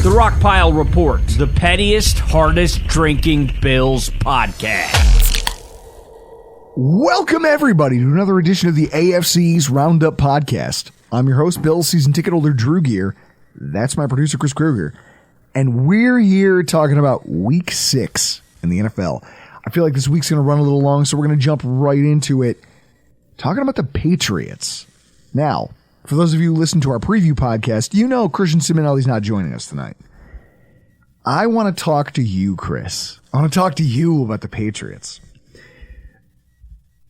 The Rockpile Report, the pettiest, hardest drinking Bills podcast. Welcome, everybody, to another edition of the AFC East Roundup podcast. I'm your host, Bills season ticket holder Drew Gear. That's my producer, Chris Kruger. And we're here talking about Week 6 in the NFL. I feel like this week's going to run a little long, so we're going to jump right into it. Talking about the Patriots. Now, for those of you who listen to our preview podcast, you know Christian Simonelli's not joining us tonight. I want to talk to you, Chris. I want to talk to you about the Patriots.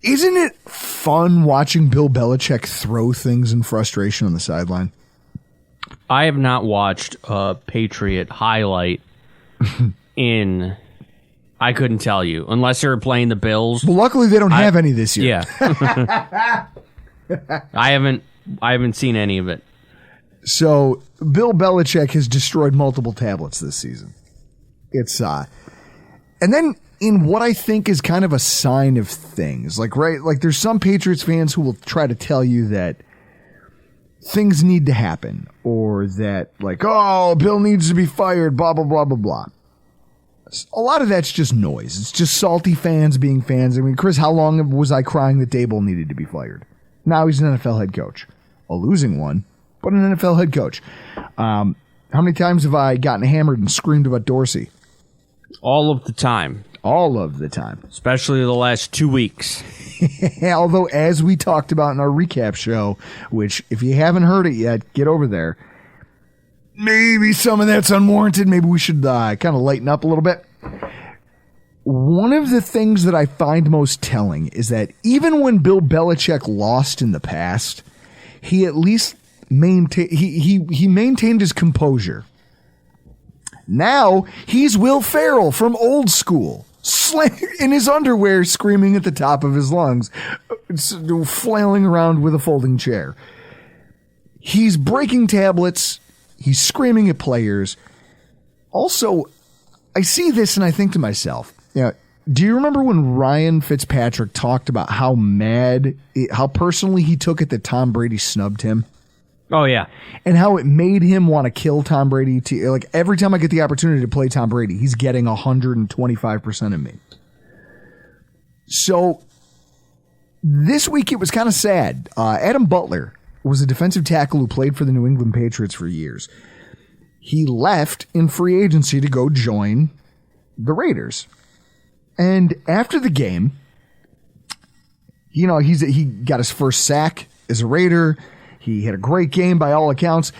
Isn't it fun watching Bill Belichick throw things in frustration on the sideline? I have not watched a Patriot highlight in, I couldn't tell you, unless they were playing the Bills. Well, luckily they don't have any this year. Yeah. I haven't seen any of it. So Bill Belichick has destroyed multiple tablets this season. It's and then in what I think is kind of a sign of things, like there's some Patriots fans who will try to tell you that things need to happen, or that oh, Bill needs to be fired, blah blah blah blah blah. A lot of that's just noise. It's just salty fans being fans. I mean, Chris, how long was I crying that Dable needed to be fired? Now he's an NFL head coach. A losing one, but an NFL head coach. How many times have I gotten hammered and screamed about Dorsey? All of the time. All of the time. Especially the last 2 weeks. Although, as we talked about in our recap show, which if you haven't heard it yet, get over there. Maybe some of that's unwarranted. Maybe we should kind of lighten up a little bit. One of the things that I find most telling is that even when Bill Belichick lost in the past, he at least maintained his composure. Now he's Will Ferrell from Old School, in his underwear, screaming at the top of his lungs, flailing around with a folding chair. He's breaking tablets. He's screaming at players. Also, I see this and I think to myself, do you remember when Ryan Fitzpatrick talked about how personally he took it that Tom Brady snubbed him? Oh, yeah. And how it made him want to kill Tom Brady. Every time I get the opportunity to play Tom Brady, he's getting 125% of me. So this week it was kind of sad. Adam Butler was a defensive tackle who played for the New England Patriots for years. He left in free agency to go join the Raiders. And after the game, he got his first sack as a Raider. He had a great game by all accounts.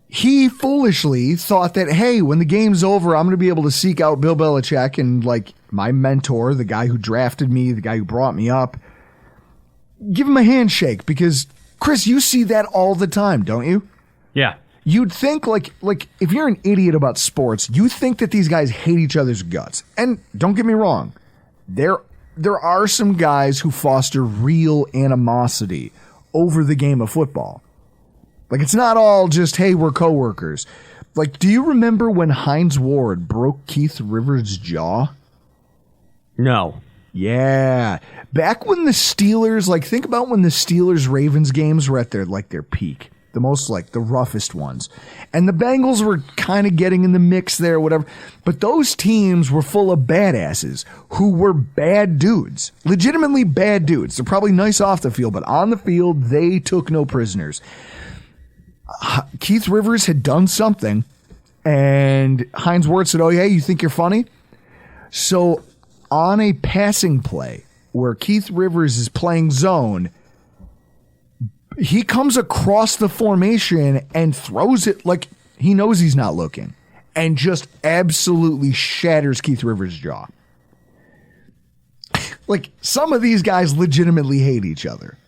He foolishly thought that, hey, when the game's over, I'm going to be able to seek out Bill Belichick and my mentor, the guy who drafted me, the guy who brought me up, give him a handshake, because Chris, you see that all the time, don't you? Yeah. You'd think if you're an idiot about sports, you think that these guys hate each other's guts. And don't get me wrong, there are some guys who foster real animosity over the game of football. It's not all just, hey, we're coworkers. Do you remember when Hines Ward broke Keith Rivers' jaw? No. Yeah. Back when the Steelers, think about when the Steelers-Ravens games were at their peak. The most, the roughest ones. And the Bengals were kind of getting in the mix there, whatever. But those teams were full of badasses who were bad dudes. Legitimately bad dudes. They're probably nice off the field, but on the field, they took no prisoners. Keith Rivers had done something, and Hines Ward said, oh, yeah, you think you're funny? So on a passing play where Keith Rivers is playing zone, he comes across the formation and throws it like he knows he's not looking, and just absolutely shatters Keith Rivers' jaw. Some of these guys legitimately hate each other.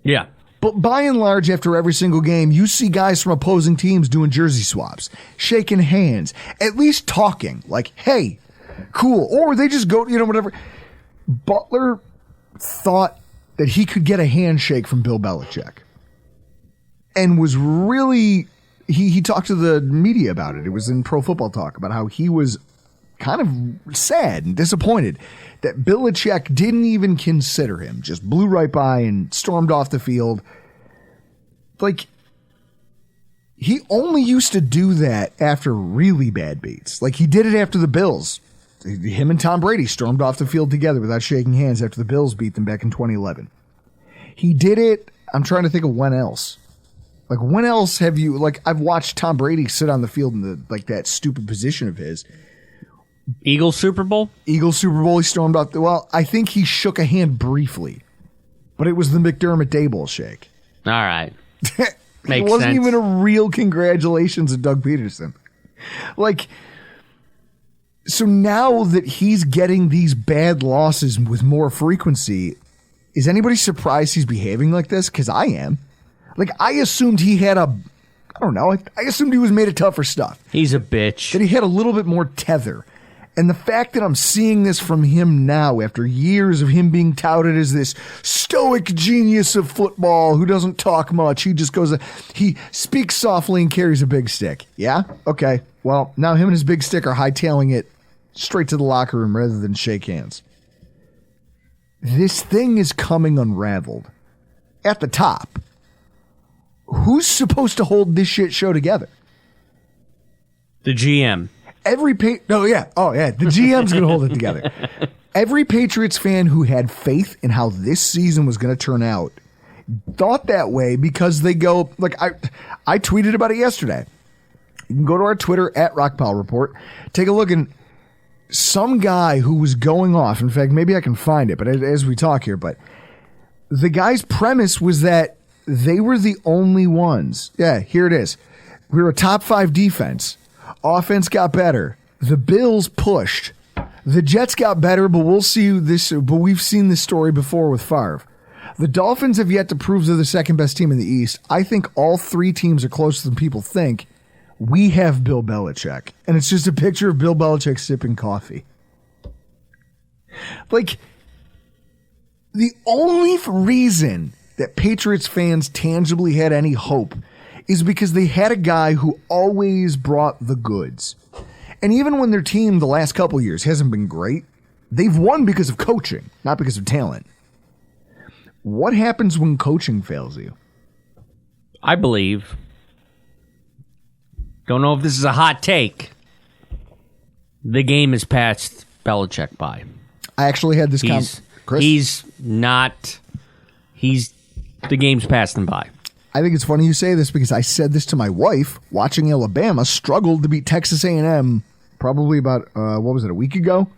Yeah. But by and large, after every single game, you see guys from opposing teams doing jersey swaps, shaking hands, at least talking, hey, cool. Or they just go, whatever. Butler thought that he could get a handshake from Bill Belichick, and was really, he talked to the media about it. It was in Pro Football Talk about how he was kind of sad and disappointed that Belichick didn't even consider him, just blew right by and stormed off the field. He only used to do that after really bad beats. Like, he did it after the Bills. Him and Tom Brady stormed off the field together without shaking hands after the Bills beat them back in 2011. He did it, I'm trying to think of when else. Like, when else have you, like, I've watched Tom Brady sit on the field in the, like, that stupid position of his. Eagles Super Bowl? Eagles Super Bowl, he stormed off. Well, I think he shook a hand briefly, but it was the McDermott Daboll shake. All right. It wasn't even a real congratulations to Doug Peterson. Like, so now that he's getting these bad losses with more frequency, is anybody surprised he's behaving like this? Because I am. Like, I assumed he had I don't know, I assumed he was made of tougher stuff. He's a bitch. That he had a little bit more tether. And the fact that I'm seeing this from him now, after years of him being touted as this stoic genius of football who doesn't talk much, he speaks softly and carries a big stick. Yeah? Okay. Well, now him and his big stick are hightailing it straight to the locker room rather than shake hands. This thing is coming unraveled. At the top. Who's supposed to hold this shit show together? The GM. The GM's going to hold it together. Every Patriots fan who had faith in how this season was going to turn out thought that way because they go, like, I tweeted about it yesterday. You can go to our Twitter at Rockpile Report, take a look, and some guy who was going off, in fact, maybe I can find it, but as we talk here, but the guy's premise was that they were the only ones. Yeah, here it is. We were a top 5 defense. Offense got better. The Bills pushed. The Jets got better, but we've seen this story before with Favre. The Dolphins have yet to prove they're the second best team in the East. I think all 3 teams are closer than people think. We have Bill Belichick. And it's just a picture of Bill Belichick sipping coffee. Like, the only reason that Patriots fans tangibly had any hope is because they had a guy who always brought the goods. And even when their team the last couple years hasn't been great, they've won because of coaching, not because of talent. What happens when coaching fails you? I believe. Don't know if this is a hot take. The game is passed Belichick by. I actually had this Chris? The game's passed him by. I think it's funny you say this because I said this to my wife watching Alabama struggled to beat Texas A&M probably about, a week ago?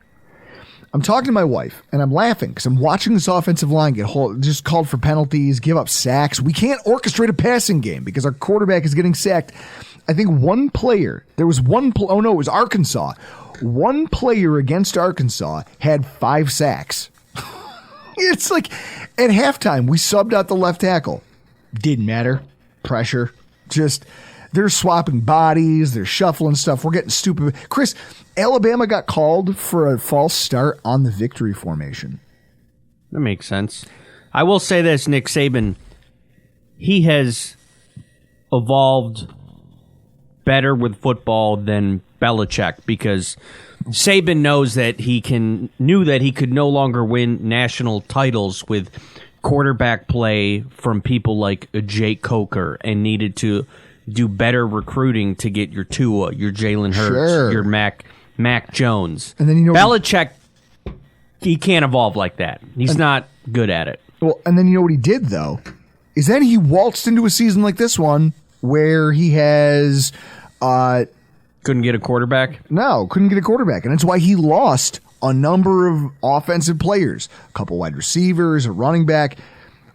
I'm talking to my wife, and I'm laughing because I'm watching this offensive line get just called for penalties, give up sacks. We can't orchestrate a passing game because our quarterback is getting sacked. I think it was Arkansas. One player against Arkansas had 5 sacks. It's like, at halftime, we subbed out the left tackle. Didn't matter. Pressure. Just, they're swapping bodies. They're shuffling stuff. We're getting stupid. Chris, Alabama got called for a false start on the victory formation. That makes sense. I will say this, Nick Saban, he has evolved better with football than Belichick because Saban knows that he could no longer win national titles with quarterback play from people like Jake Coker and needed to do better recruiting to get your Tua, your Jalen Hurts, your Mac Jones. And then Belichick, he can't evolve like that. He's not good at it. Well, and then you know what he did though is then he waltzed into a season like this one where he has couldn't get a quarterback. No, couldn't get a quarterback, and that's why he lost a number of offensive players, a couple wide receivers, a running back,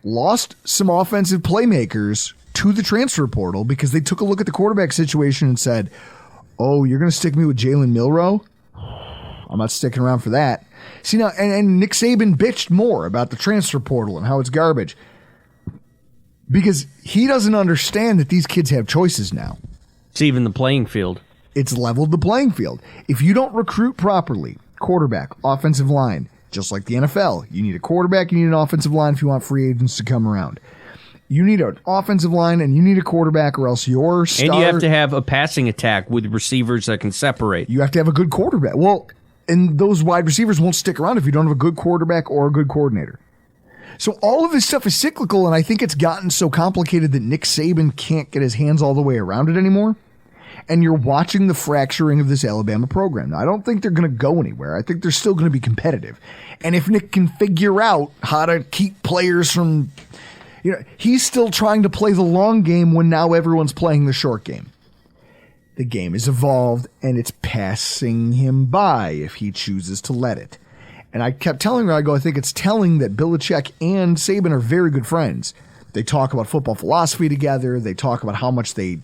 lost some offensive playmakers to the transfer portal because they took a look at the quarterback situation and said, oh, you're going to stick me with Jalen Milroe? I'm not sticking around for that. See, now, and Nick Saban bitched more about the transfer portal and how it's garbage because he doesn't understand that these kids have choices now. It's even the playing field. It's leveled the playing field. If you don't recruit properly, quarterback, offensive line, just like the NFL, you need a quarterback, you need an offensive line if you want free agents to come around. You need an offensive line and you need a quarterback or else your star... And you have to have a passing attack with receivers that can separate. You have to have a good quarterback. Well, and those wide receivers won't stick around if you don't have a good quarterback or a good coordinator. So all of this stuff is cyclical, and I think it's gotten so complicated that Nick Saban can't get his hands all the way around it anymore. And you're watching the fracturing of this Alabama program. Now, I don't think they're going to go anywhere. I think they're still going to be competitive. And if Nick can figure out how to keep players from, he's still trying to play the long game when now everyone's playing the short game. The game has evolved, and it's passing him by if he chooses to let it. And I kept telling her, I think it's telling that Belichick and Saban are very good friends. They talk about football philosophy together. They talk about how much they,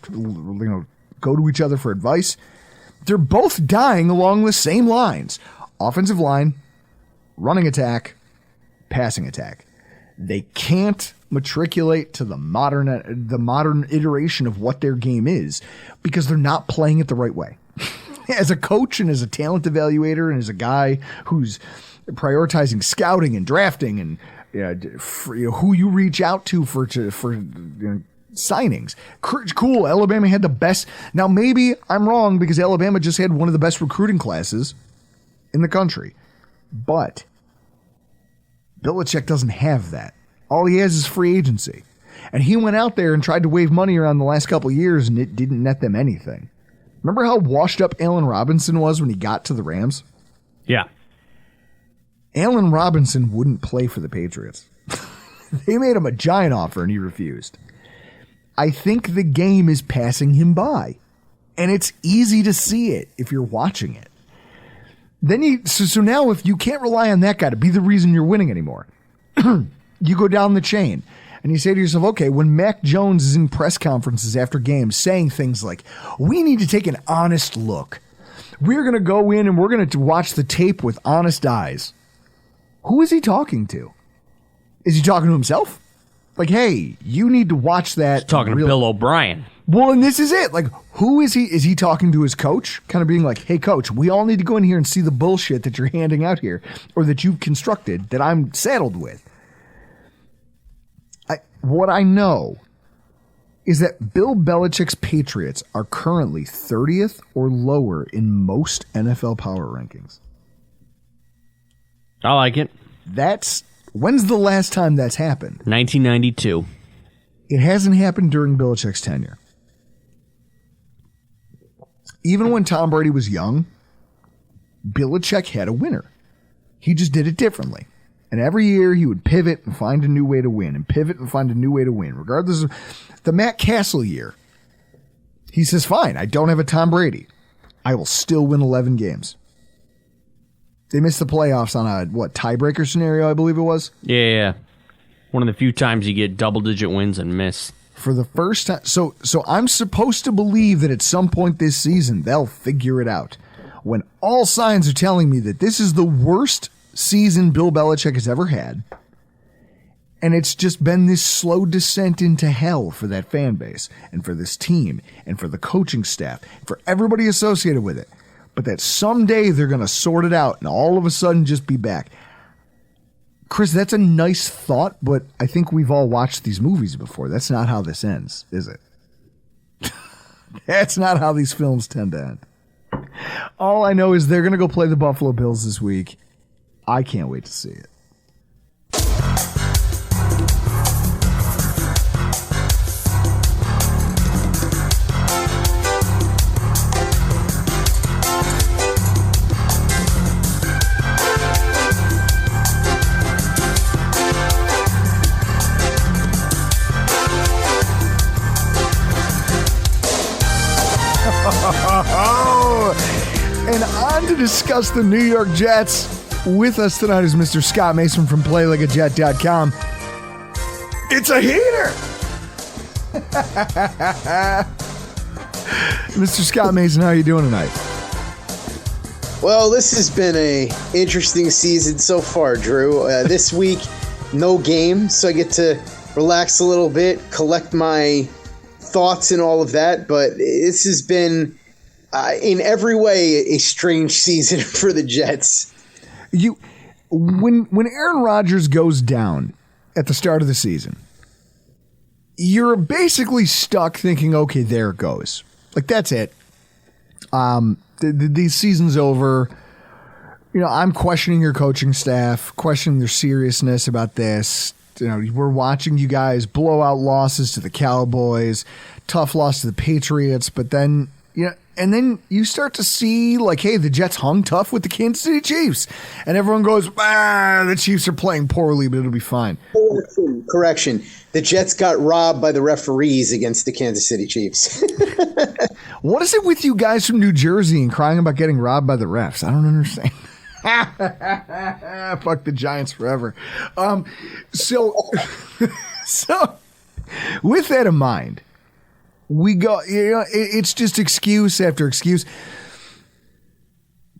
go to each other for advice. They're both dying along the same lines. Offensive line, running attack, passing attack. They can't matriculate to the modern iteration of what their game is because they're not playing it the right way. As a coach and as a talent evaluator and as a guy who's prioritizing scouting and drafting and who you reach out to for signings. Cool. Alabama had the best. Now, maybe I'm wrong because Alabama just had one of the best recruiting classes in the country. But Belichick doesn't have that. All he has is free agency. And he went out there and tried to wave money around the last couple of years, and it didn't net them anything. Remember how washed up Allen Robinson was when he got to the Rams? Yeah. Allen Robinson wouldn't play for the Patriots. They made him a giant offer, and he refused. I think the game is passing him by, and it's easy to see it if you're watching it. Then so now if you can't rely on that guy to be the reason you're winning anymore, you go down the chain and you say to yourself, okay, when Mac Jones is in press conferences after games saying things like, we need to take an honest look. We're going to go in and we're going to watch the tape with honest eyes. Who is he talking to? Is he talking to himself? Like, hey, you need to watch that. He's talking to Bill O'Brien. Well, and this is it. Like, who is he? Is he talking to his coach? Kind of being like, hey, coach, we all need to go in here and see the bullshit that you're handing out here or that you've constructed that I'm saddled with. What I know is that Bill Belichick's Patriots are currently 30th or lower in most NFL power rankings. I like it. When's the last time that's happened? 1992. It hasn't happened during Belichick's tenure. Even when Tom Brady was young, Belichick had a winner. He just did it differently. And every year he would pivot and find a new way to win and pivot and find a new way to win. Regardless of the Matt Castle year, he says, fine, I don't have a Tom Brady. I will still win 11 games. They missed the playoffs on a, tiebreaker scenario, I believe it was? Yeah. One of the few times you get double-digit wins and miss. For the first time. So I'm supposed to believe that at some point this season, they'll figure it out. When all signs are telling me that this is the worst season Bill Belichick has ever had. And it's just been this slow descent into hell for that fan base and for this team and for the coaching staff, for everybody associated with it. But that someday they're going to sort it out and all of a sudden just be back. Chris, that's a nice thought, but I think we've all watched these movies before. That's not how this ends, is it? That's not how these films tend to end. All I know is they're going to go play the Buffalo Bills this week. I can't wait to see it. And on to discuss the New York Jets. With us tonight is Mr. Scott Mason from PlayLikeAJet.com. It's a heater! Mr. Scott Mason, how are you doing tonight? Well, this has been a interesting season so far, Drew. This week, no game, so I get to relax a little bit, collect my thoughts and all of that. But this has been, in every way, a strange season for the Jets. When Aaron Rodgers goes down at the start of the season, you're basically stuck thinking, okay, there it goes. Like, that's it. The season's over. I'm questioning your coaching staff, questioning their seriousness about this. We're watching you guys blow out losses to the Cowboys, tough loss to the Patriots, but then, and then you start to see like, hey, the Jets hung tough with the Kansas City Chiefs, and everyone goes, the Chiefs are playing poorly, but it'll be fine. Correction. The Jets got robbed by the referees against the Kansas City Chiefs. What is it with you guys from New Jersey and crying about getting robbed by the refs? I don't understand. Fuck the Giants forever. So with that in mind, we go, it's just excuse after excuse.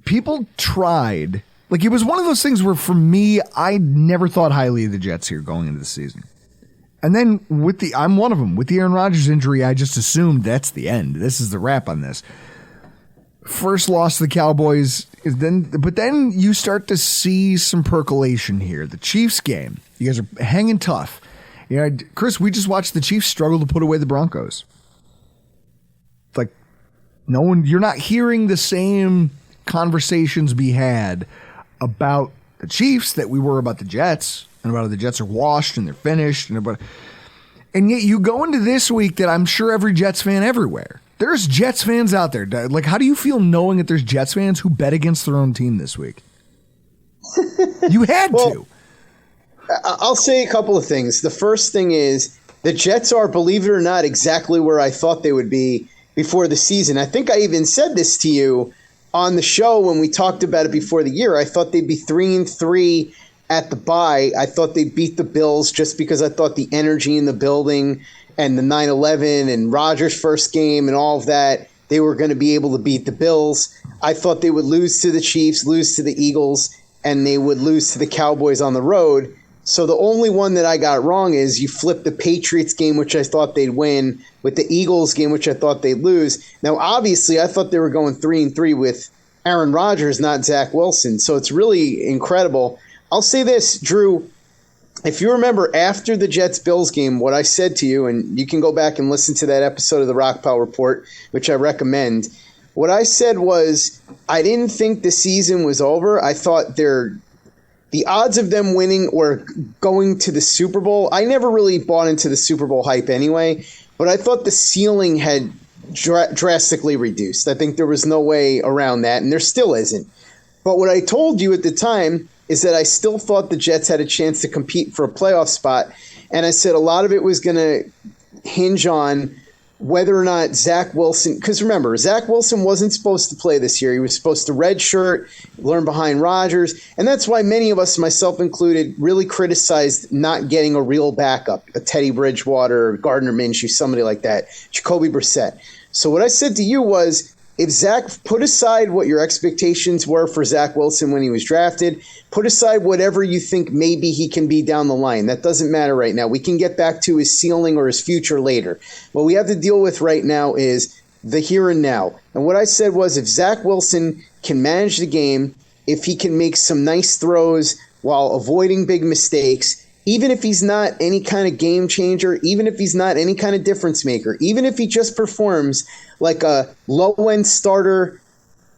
People tried, like it was one of those things where for me, I never thought highly of the Jets here going into the season. And then I'm one of them. With the Aaron Rodgers injury, I just assumed that's the end. This is the wrap on this. First loss to the Cowboys, but then you start to see some percolation here. The Chiefs game, you guys are hanging tough. Chris, we just watched the Chiefs struggle to put away the Broncos. Like, you're not hearing the same conversations be had about the Chiefs that we were about the Jets, and about how the Jets are washed and they're finished, and yet you go into this week that I'm sure every Jets fan everywhere. There's Jets fans out there. Like, how do you feel knowing that there's Jets fans who bet against their own team this week? You had to. I'll say a couple of things. The first thing is the Jets are, believe it or not, exactly where I thought they would be before the season. I think I even said this to you on the show when we talked about it before the year. I thought they'd be 3-3 at the bye. I thought they'd beat the Bills just because I thought the energy in the building and the 9/11 and Rodgers' first game and all of that, they were going to be able to beat the Bills. I thought they would lose to the Chiefs, lose to the Eagles, and they would lose to the Cowboys on the road. So the only one that I got wrong is you flipped the Patriots game, which I thought they'd win, with the Eagles game, which I thought they'd lose. Now, obviously, I thought they were going 3-3 with Aaron Rodgers, not Zach Wilson. So it's really incredible. I'll say this, Drew. If you remember after the Jets-Bills game, what I said to you, and you can go back and listen to that episode of the Rockpile Report, which I recommend, what I said was I didn't think the season was over. I thought the odds of them winning or going to the Super Bowl, I never really bought into the Super Bowl hype anyway, but I thought the ceiling had drastically reduced. I think there was no way around that, and there still isn't. But what I told you at the time is that I still thought the Jets had a chance to compete for a playoff spot. And I said a lot of it was going to hinge on whether or not Zach Wilson, because remember, Zach Wilson wasn't supposed to play this year. He was supposed to redshirt, learn behind Rodgers. And that's why many of us, myself included, really criticized not getting a real backup, a Teddy Bridgewater, Gardner Minshew, somebody like that, Jacoby Brissett. So what I said to you was, if Zach, put aside what your expectations were for Zach Wilson when he was drafted, put aside whatever you think maybe he can be down the line. That doesn't matter right now. We can get back to his ceiling or his future later. What we have to deal with right now is the here and now. And what I said was if Zach Wilson can manage the game, if he can make some nice throws while avoiding big mistakes, even if he's not any kind of game changer, even if he's not any kind of difference maker, even if he just performs like a low-end starter,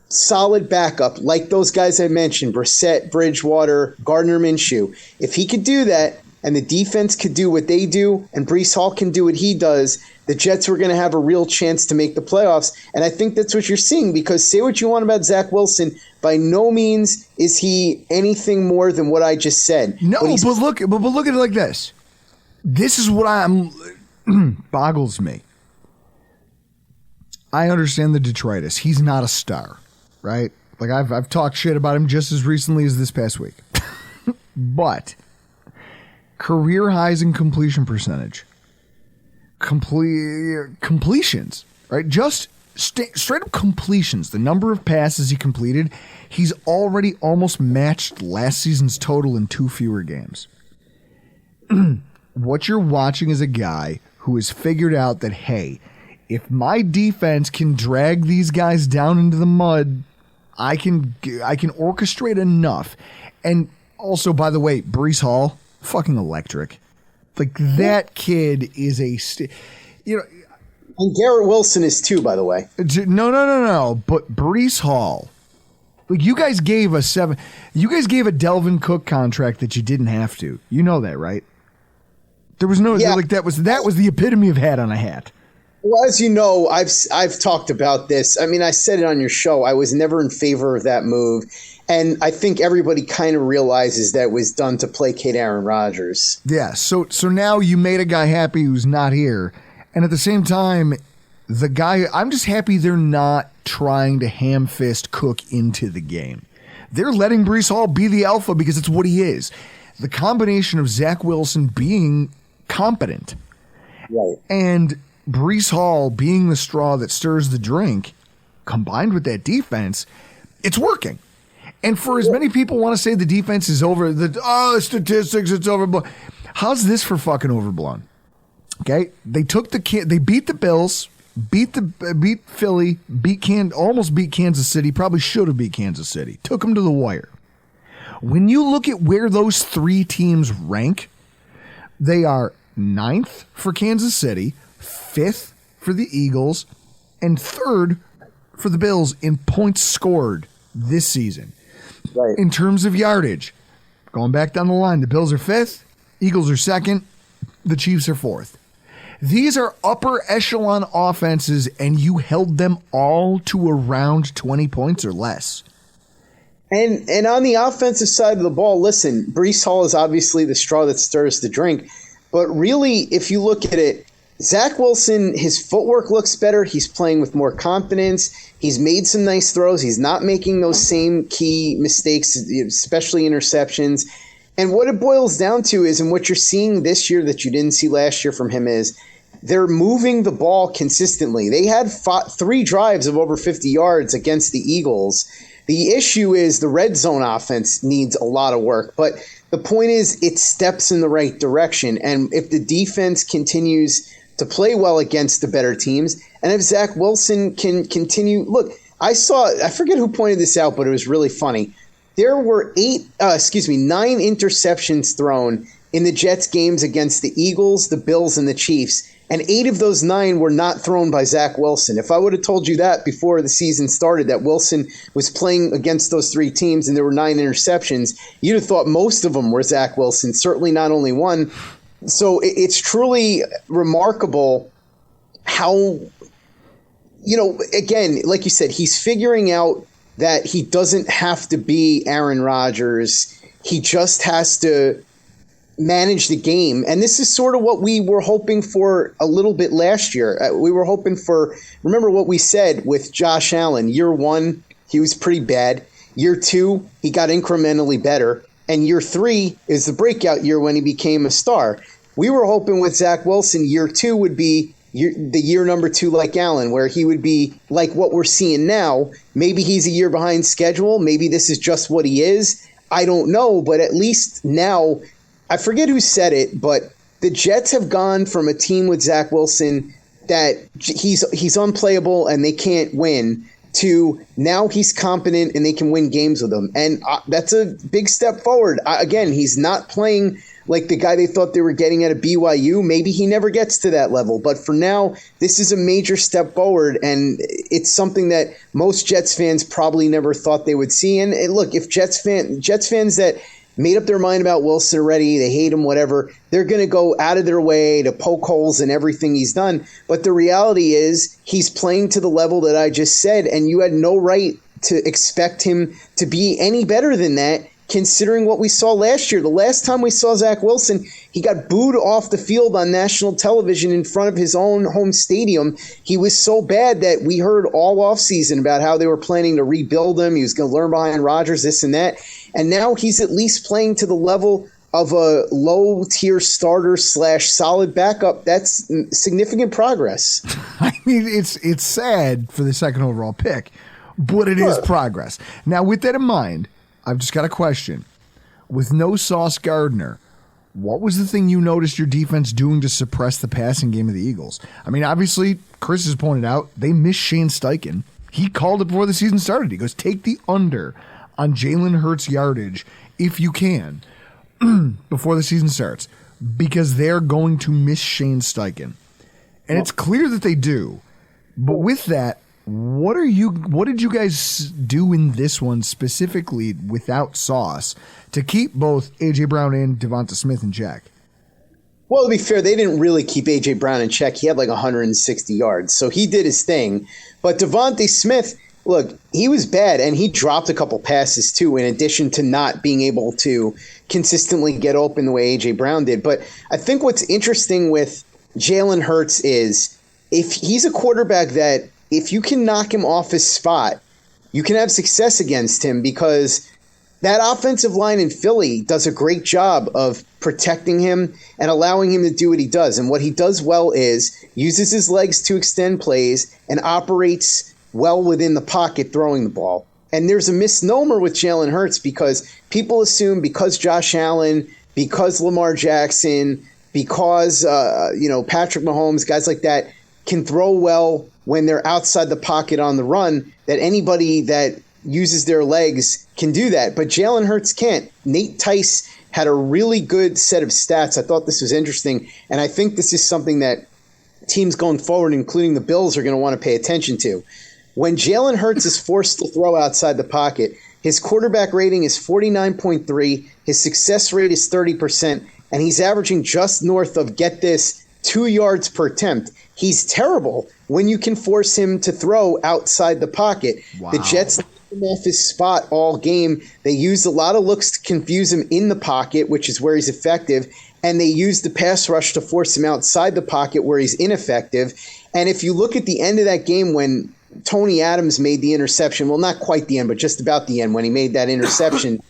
solid backup, like those guys I mentioned, Brissett, Bridgewater, Gardner Minshew, if he could do that and the defense could do what they do and Breece Hall can do what he does, the Jets were going to have a real chance to make the playoffs. And I think that's what you're seeing, because say what you want about Zach Wilson, by no means is he anything more than what I just said. No, but look at it like this. This is what boggles me. I understand the detritus. He's not a star, right? Like I've talked shit about him just as recently as this past week. But career highs in completion percentage, completions, right? Just straight up completions. The number of passes he completed, he's already almost matched last season's total in 2 fewer games. What you're watching is a guy who has figured out that, hey, if my defense can drag these guys down into the mud, I can orchestrate enough. And also, by the way, Breece Hall, fucking electric. Like, that kid is and Garrett Wilson is too, by the way. No. But Breece Hall Like you guys gave a Delvin Cook contract that you didn't have to. You know that, right? There was no that was the epitome of hat on a hat. Well, as you know, I've talked about this. I mean, I said it on your show. I was never in favor of that move, and I think everybody kind of realizes that it was done to placate Aaron Rodgers. Yeah. So now you made a guy happy who's not here, and at the same time, the guy. I'm just happy they're not trying to ham fist Cook into the game. They're letting Breece Hall be the alpha because it's what he is. The combination of Zach Wilson being competent, right, and Breece Hall being the straw that stirs the drink, combined with that defense, it's working. And for as many people want to say the defense is over, statistics, it's overblown. How's this for fucking overblown? Okay, they beat the Bills, beat Philly, almost beat Kansas City, probably should have beat Kansas City, took them to the wire. When you look at where those three teams rank, they are 9th for Kansas City, 5th for the Eagles, and 3rd for the Bills in points scored this season. Right. In terms of yardage, going back down the line, the Bills are 5th, Eagles are 2nd, the Chiefs are 4th. These are upper echelon offenses, and you held them all to around 20 points or less. And on the offensive side of the ball, listen, Breece Hall is obviously the straw that stirs the drink. But really, if you look at it, Zach Wilson, his footwork looks better. He's playing with more confidence. He's made some nice throws. He's not making those same key mistakes, especially interceptions. And what it boils down to is, and what you're seeing this year that you didn't see last year from him is, they're moving the ball consistently. They had 3 drives of over 50 yards against the Eagles. The issue is the red zone offense needs a lot of work. But the point is, it steps in the right direction. And if the defense continues to play well against the better teams, and if Zach Wilson can continue, look, I forget who pointed this out, but it was really funny. There were 9 interceptions thrown in the Jets games against the Eagles, the Bills, and the Chiefs. And 8 of those 9 were not thrown by Zach Wilson. If I would have told you that before the season started, that Wilson was playing against those 3 teams and there were 9 interceptions, you'd have thought most of them were Zach Wilson, certainly not only one. So it's truly remarkable how, again, like you said, he's figuring out that he doesn't have to be Aaron Rodgers. He just has to manage the game. And this is sort of what we were hoping for a little bit last year. We were hoping for, remember what we said with Josh Allen, year 1, he was pretty bad. Year 2, he got incrementally better. And year 3 is the breakout year when he became a star. We were hoping with Zach Wilson, year 2 would be the year number 2 like Allen, where he would be like what we're seeing now. Maybe he's a year behind schedule. Maybe this is just what he is. I don't know. But at least now, I forget who said it, but the Jets have gone from a team with Zach Wilson that he's unplayable and they can't win to now he's competent and they can win games with him. And that's a big step forward. Again, he's not playing like the guy they thought they were getting at a BYU. Maybe he never gets to that level. But for now, this is a major step forward, and it's something that most Jets fans probably never thought they would see. And look, if Jets fans that made up their mind about Wilson already, they hate him, whatever, they're going to go out of their way to poke holes in everything he's done. But the reality is he's playing to the level that I just said, and you had no right to expect him to be any better than that, considering what we saw last year. The last time we saw Zach Wilson, he got booed off the field on national television in front of his own home stadium. He was so bad that we heard all offseason about how they were planning to rebuild him. He was going to learn behind Rodgers, this and that. And now he's at least playing to the level of a low-tier starter / solid backup. That's significant progress. I mean, it's sad for the second overall pick, but it is progress. Now, with that in mind, I've just got a question. With no Sauce Gardner, what was the thing you noticed your defense doing to suppress the passing game of the Eagles? I mean, obviously, Chris has pointed out they missed Shane Steichen. He called it before the season started. He goes, take the under on Jalen Hurts' yardage if you can before the season starts, because they're going to miss Shane Steichen. And it's clear that they do. But with that, What did you guys do in this one specifically without Sauce to keep both A.J. Brown and Devonta Smith in check? Well, to be fair, they didn't really keep A.J. Brown in check. He had like 160 yards, so he did his thing. But Devonta Smith, look, he was bad, and he dropped a couple passes too, in addition to not being able to consistently get open the way A.J. Brown did. But I think what's interesting with Jalen Hurts is if he's a quarterback that if you can knock him off his spot, you can have success against him because that offensive line in Philly does a great job of protecting him and allowing him to do what he does. And what he does well is uses his legs to extend plays and operates well within the pocket throwing the ball. And there's a misnomer with Jalen Hurts because people assume because Josh Allen, because Lamar Jackson, because Patrick Mahomes, guys like that can throw well when they're outside the pocket on the run, that anybody that uses their legs can do that. But Jalen Hurts can't. Nate Tice had a really good set of stats. I thought this was interesting, and I think this is something that teams going forward, including the Bills, are going to want to pay attention to. When Jalen Hurts is forced to throw outside the pocket, his quarterback rating is 49.3, his success rate is 30%, and he's averaging just north of, get this, 2 yards per attempt. He's terrible when you can force him to throw outside the pocket. Wow. The Jets left him off his spot all game. They used a lot of looks to confuse him in the pocket, which is where he's effective, and they used the pass rush to force him outside the pocket where he's ineffective. And if you look at the end of that game when Tony Adams made the interception, well, not quite the end, but just about the end when he made that interception,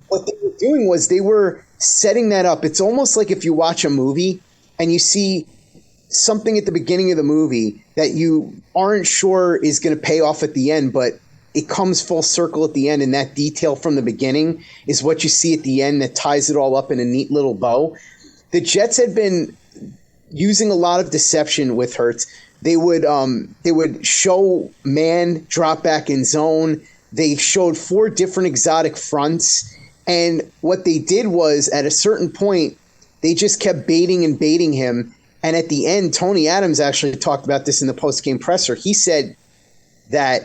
what they were doing was they were setting that up. It's almost like if you watch a movie and you see something at the beginning of the movie that you aren't sure is going to pay off at the end, but it comes full circle at the end, and that detail from the beginning is what you see at the end that ties it all up in a neat little bow. The Jets had been using a lot of deception with Hurts. They would show man drop back in zone. They showed 4 different exotic fronts, and what they did was at a certain point they just kept baiting him. And at the end, Tony Adams actually talked about this in the post-game presser. He said that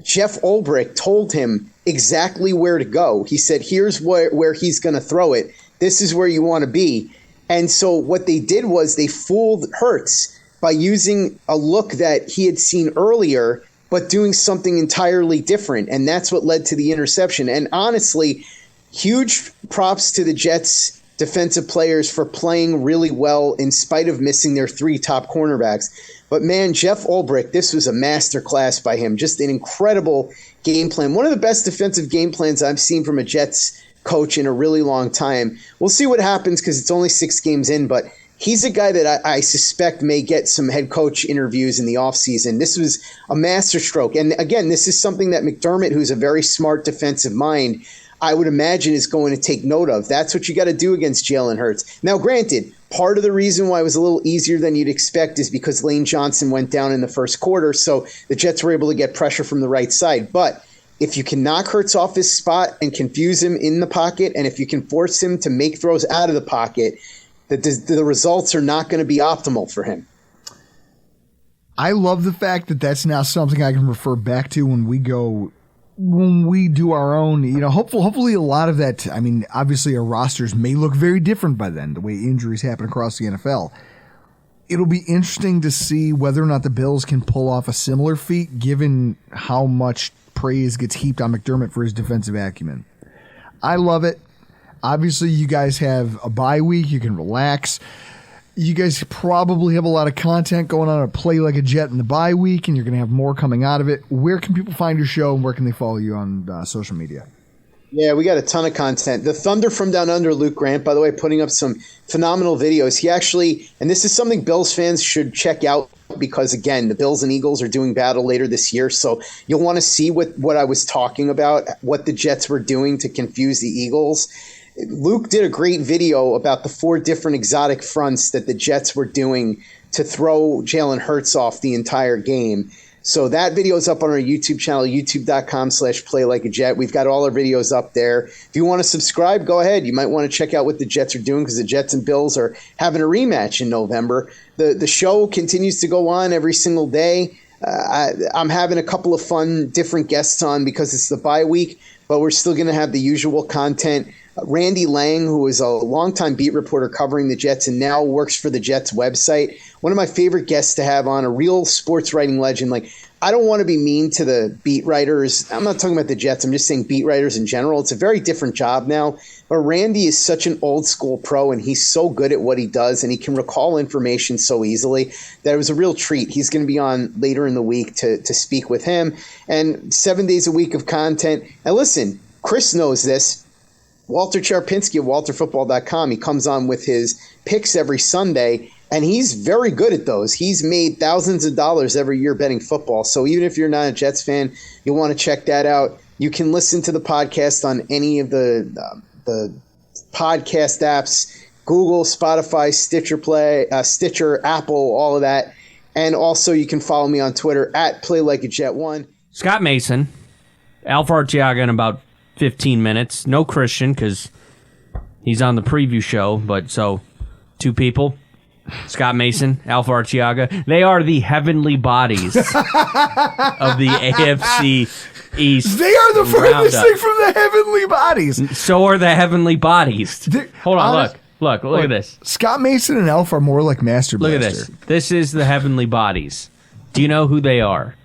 Jeff Ulbrich told him exactly where to go. He said, here's where he's going to throw it. This is where you want to be. And so what they did was they fooled Hurts by using a look that he had seen earlier, but doing something entirely different. And that's what led to the interception. And honestly, huge props to the Jets defensive players for playing really well in spite of missing their 3 top cornerbacks. But man, Jeff Ulbrich, this was a masterclass by him. Just an incredible game plan. One of the best defensive game plans I've seen from a Jets coach in a really long time. We'll see what happens because it's only 6 games in, but he's a guy that I suspect may get some head coach interviews in the offseason. This was a masterstroke. And again, this is something that McDermott, who's a very smart defensive mind, I would imagine is going to take note of. That's what you got to do against Jalen Hurts. Now, granted, part of the reason why it was a little easier than you'd expect is because Lane Johnson went down in the first quarter, so the Jets were able to get pressure from the right side. But if you can knock Hurts off his spot and confuse him in the pocket, and if you can force him to make throws out of the pocket, the results are not going to be optimal for him. I love the fact that that's now something I can refer back to when we do our own, hopefully a lot of that, I mean, obviously our rosters may look very different by then, the way injuries happen across the NFL. It'll be interesting to see whether or not the Bills can pull off a similar feat, given how much praise gets heaped on McDermott for his defensive acumen. I love it. Obviously, you guys have a bye week. You can relax. You guys probably have a lot of content going on at Play Like a Jet in the bye week, and you're going to have more coming out of it. Where can people find your show, and where can they follow you on social media? Yeah, we got a ton of content. The Thunder from Down Under, Luke Grant, by the way, putting up some phenomenal videos. He actually, and this is something Bills fans should check out because, again, the Bills and Eagles are doing battle later this year, so you'll want to see what I was talking about, what the Jets were doing to confuse the Eagles. Luke did a great video about the 4 different exotic fronts that the Jets were doing to throw Jalen Hurts off the entire game. So that video is up on our YouTube channel, youtube.com/playlikeajet. We've got all our videos up there. If you want to subscribe, go ahead. You might want to check out what the Jets are doing because the Jets and Bills are having a rematch in November. The show continues to go on every single day. I'm having a couple of fun different guests on because it's the bye week, but we're still going to have the usual content. Randy Lang, who is a longtime beat reporter covering the Jets and now works for the Jets website, one of my favorite guests to have on, a real sports writing legend. Like, I don't want to be mean to the beat writers. I'm not talking about the Jets. I'm just saying beat writers in general. It's a very different job now. But Randy is such an old school pro, and he's so good at what he does, and he can recall information so easily that it was a real treat. He's going to be on later in the week to speak with him. And 7 days a week of content. And listen, Chris knows this. Walter Charpinski of WalterFootball.com, he comes on with his picks every Sunday, and he's very good at those. He's made thousands of dollars every year betting football. So even if you're not a Jets fan, you'll want to check that out. You can listen to the podcast on any of the podcast apps, Google, Spotify, Stitcher, Apple, all of that. And also you can follow me on Twitter at PlayLikeAJet1. Scott Mason, Alpha Arteaga in about 15 minutes. No Christian because he's on the preview show, but so two people. Scott Mason, Alpha Arteaga. They are the heavenly bodies of the AFC East. They are the furthest thing from the heavenly bodies. So are the heavenly bodies. Hold on, look at this. Scott Mason and Alpha are more like Master Blaster. Look at this. This is the heavenly bodies. Do you know who they are?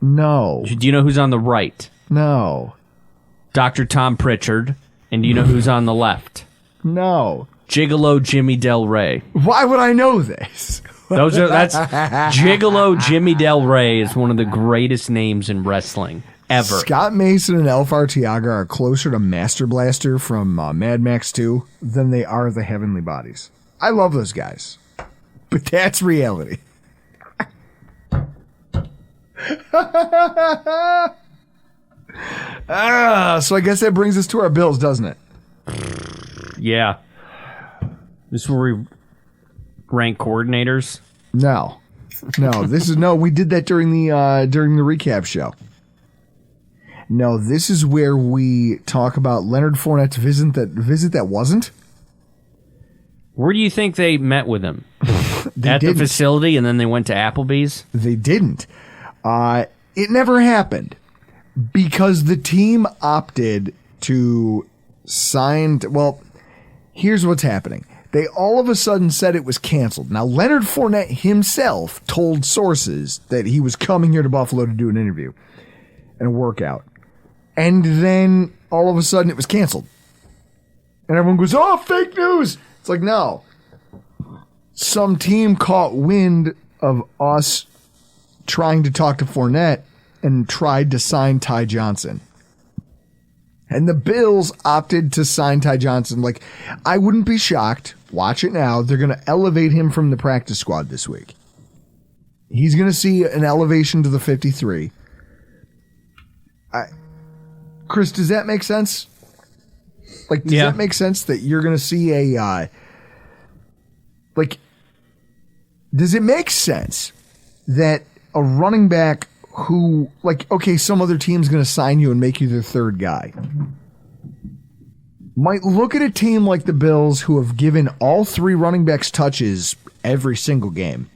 No. Do you know who's on the right? No. Dr. Tom Pritchard. And do you know who's on the left? No. Gigolo Jimmy Del Rey. Why would I know this? That's Gigolo Jimmy Del Rey is one of the greatest names in wrestling ever. Scott Mason and Alpha Arteaga are closer to Master Blaster from Mad Max 2 than they are the Heavenly Bodies. I love those guys, but that's reality. So I guess that brings us to our Bills, doesn't it? Yeah. This is where we rank coordinators? No. We did that during the recap show. No, this is where we talk about Leonard Fournette's visit that wasn't. Where do you think they met with him? At the facility, and then they went to Applebee's? They didn't. It never happened because the team opted to sign. Well, here's what's happening. They all of a sudden said it was canceled. Now, Leonard Fournette himself told sources that he was coming here to Buffalo to do an interview and a workout. And then all of a sudden it was canceled. And everyone goes, oh, fake news. It's like, no. Some team caught wind of us trying to talk to Fournette and tried to sign Ty Johnson. And the Bills opted to sign Ty Johnson. Like, I wouldn't be shocked. Watch it now. They're going to elevate him from the practice squad this week. He's going to see an elevation to the 53. Chris, does that make sense? Like, does that make sense that you're going to see a, does it make sense that a running back who, like, okay, some other team's going to sign you and make you their third guy, might look at a team like the Bills who have given all three running backs touches every single game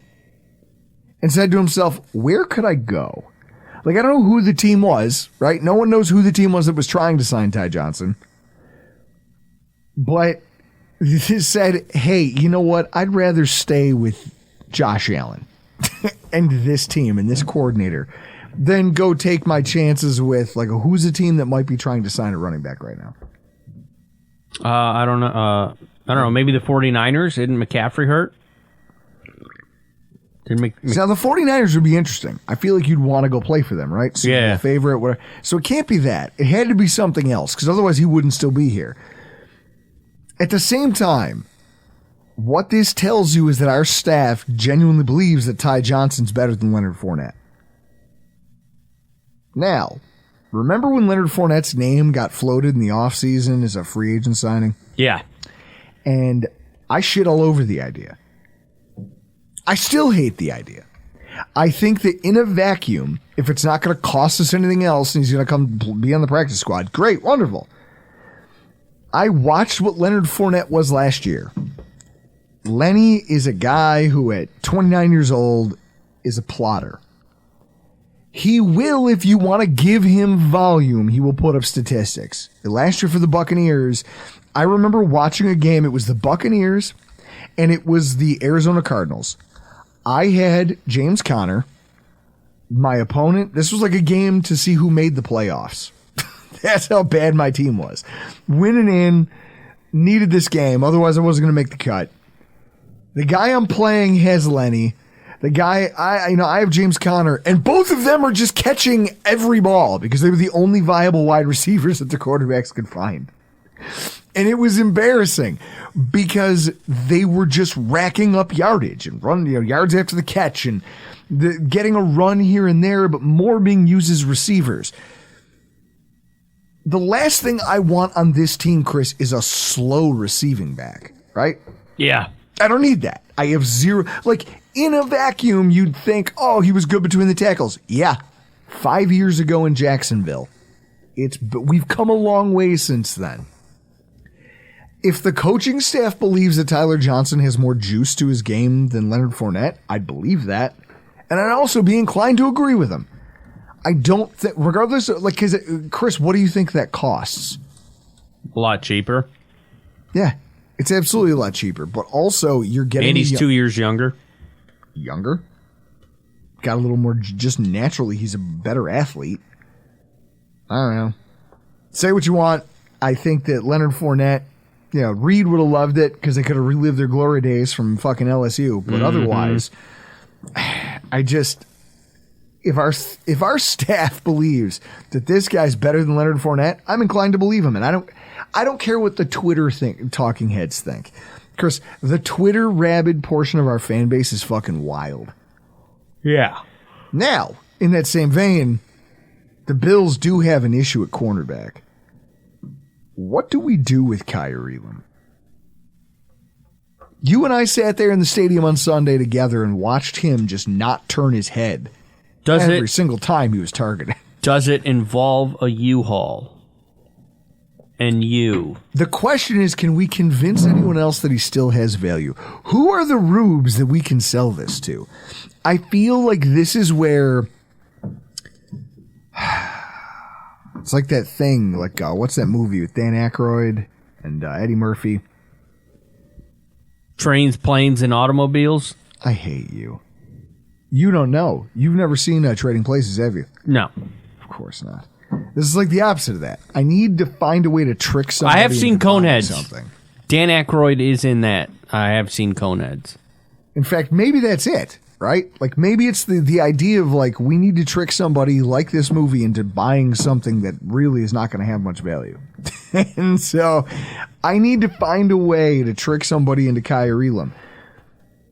and said to himself, where could I go? Like, I don't know who the team was, right? No one knows who the team was that was trying to sign Ty Johnson. But he said, hey, you know what? I'd rather stay with Josh Allen and this team and this coordinator than go take my chances with, like, who's a team that might be trying to sign a running back right now? I don't know. Maybe the 49ers. Isn't McCaffrey hurt? Now, the 49ers would be interesting. I feel like you'd want to go play for them, right? So yeah. Favorite, whatever. So it can't be that. It had to be something else, because otherwise he wouldn't still be here. At the same time, what this tells you is that our staff genuinely believes that Ty Johnson's better than Leonard Fournette. Now, remember when Leonard Fournette's name got floated in the offseason as a free agent signing? Yeah. And I shit all over the idea. I still hate the idea. I think that in a vacuum, if it's not going to cost us anything else and he's going to come be on the practice squad, great, wonderful. I watched what Leonard Fournette was last year. Lenny is a guy who at 29 years old is a plotter. He will, if you want to give him volume, he will put up statistics. Last year for the Buccaneers, I remember watching a game. It was the Buccaneers and it was the Arizona Cardinals. I had James Conner, my opponent. This was like a game to see who made the playoffs. That's how bad my team was. Winning in, needed this game. Otherwise, I wasn't going to make the cut. The guy I'm playing has Lenny. The guy, I have James Conner, and both of them are just catching every ball because they were the only viable wide receivers that the quarterbacks could find. And it was embarrassing because they were just racking up yardage and yards after the catch and getting a run here and there, but more being used as receivers. The last thing I want on this team, Chris, is a slow receiving back, right? Yeah. I don't need that. I have zero. Like, in a vacuum, you'd think, oh, he was good between the tackles. Yeah. 5 years ago in Jacksonville. But we've come a long way since then. If the coaching staff believes that Tyler Johnson has more juice to his game than Leonard Fournette, I'd believe that. And I'd also be inclined to agree with him. I don't think, regardless of, because Chris, what do you think that costs? A lot cheaper. Yeah. It's absolutely a lot cheaper, but also you're getting... And he's 2 years younger. Younger? Got a little more... Just naturally, he's a better athlete. I don't know. Say what you want. I think that Leonard Fournette... Reed would have loved it because they could have relived their glory days from fucking LSU. But otherwise, I just... If our staff believes that this guy's better than Leonard Fournette, I'm inclined to believe him. And I don't care what the Twitter talking heads think. Chris, the Twitter rabid portion of our fan base is fucking wild. Yeah. Now, in that same vein, the Bills do have an issue at cornerback. What do we do with Kyle Elam? You and I sat there in the stadium on Sunday together and watched him just not turn his head every single time he was targeted. Does it involve a U-Haul? And you. The question is, can we convince anyone else that he still has value? Who are the rubes that we can sell this to? I feel like this is where it's like that thing, like what's that movie with Dan Aykroyd and Eddie Murphy? Trains, planes, and automobiles? I hate you. You don't know. You've never seen Trading Places, have you? No. Of course not. This is like the opposite of that. I need to find a way to trick somebody. I have seen Coneheads. Something. Dan Aykroyd is in that. I have seen Coneheads. In fact, maybe that's it, right? Like maybe it's the idea of like we need to trick somebody like this movie into buying something that really is not going to have much value. And so I need to find a way to trick somebody into Kyle Elam.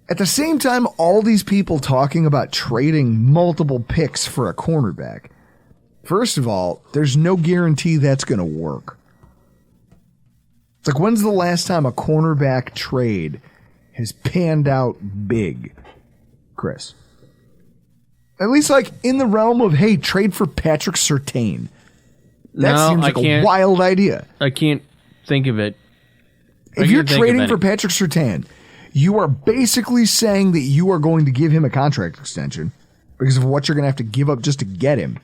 At the same time, all these people talking about trading multiple picks for a cornerback. First of all, there's no guarantee that's going to work. It's like, when's the last time a cornerback trade has panned out big, Chris? At least like in the realm of, hey, trade for Patrick Surtain. That seems like a wild idea. I can't think of it. If you're trading for Patrick Surtain, you are basically saying that you are going to give him a contract extension because of what you're going to have to give up just to get him.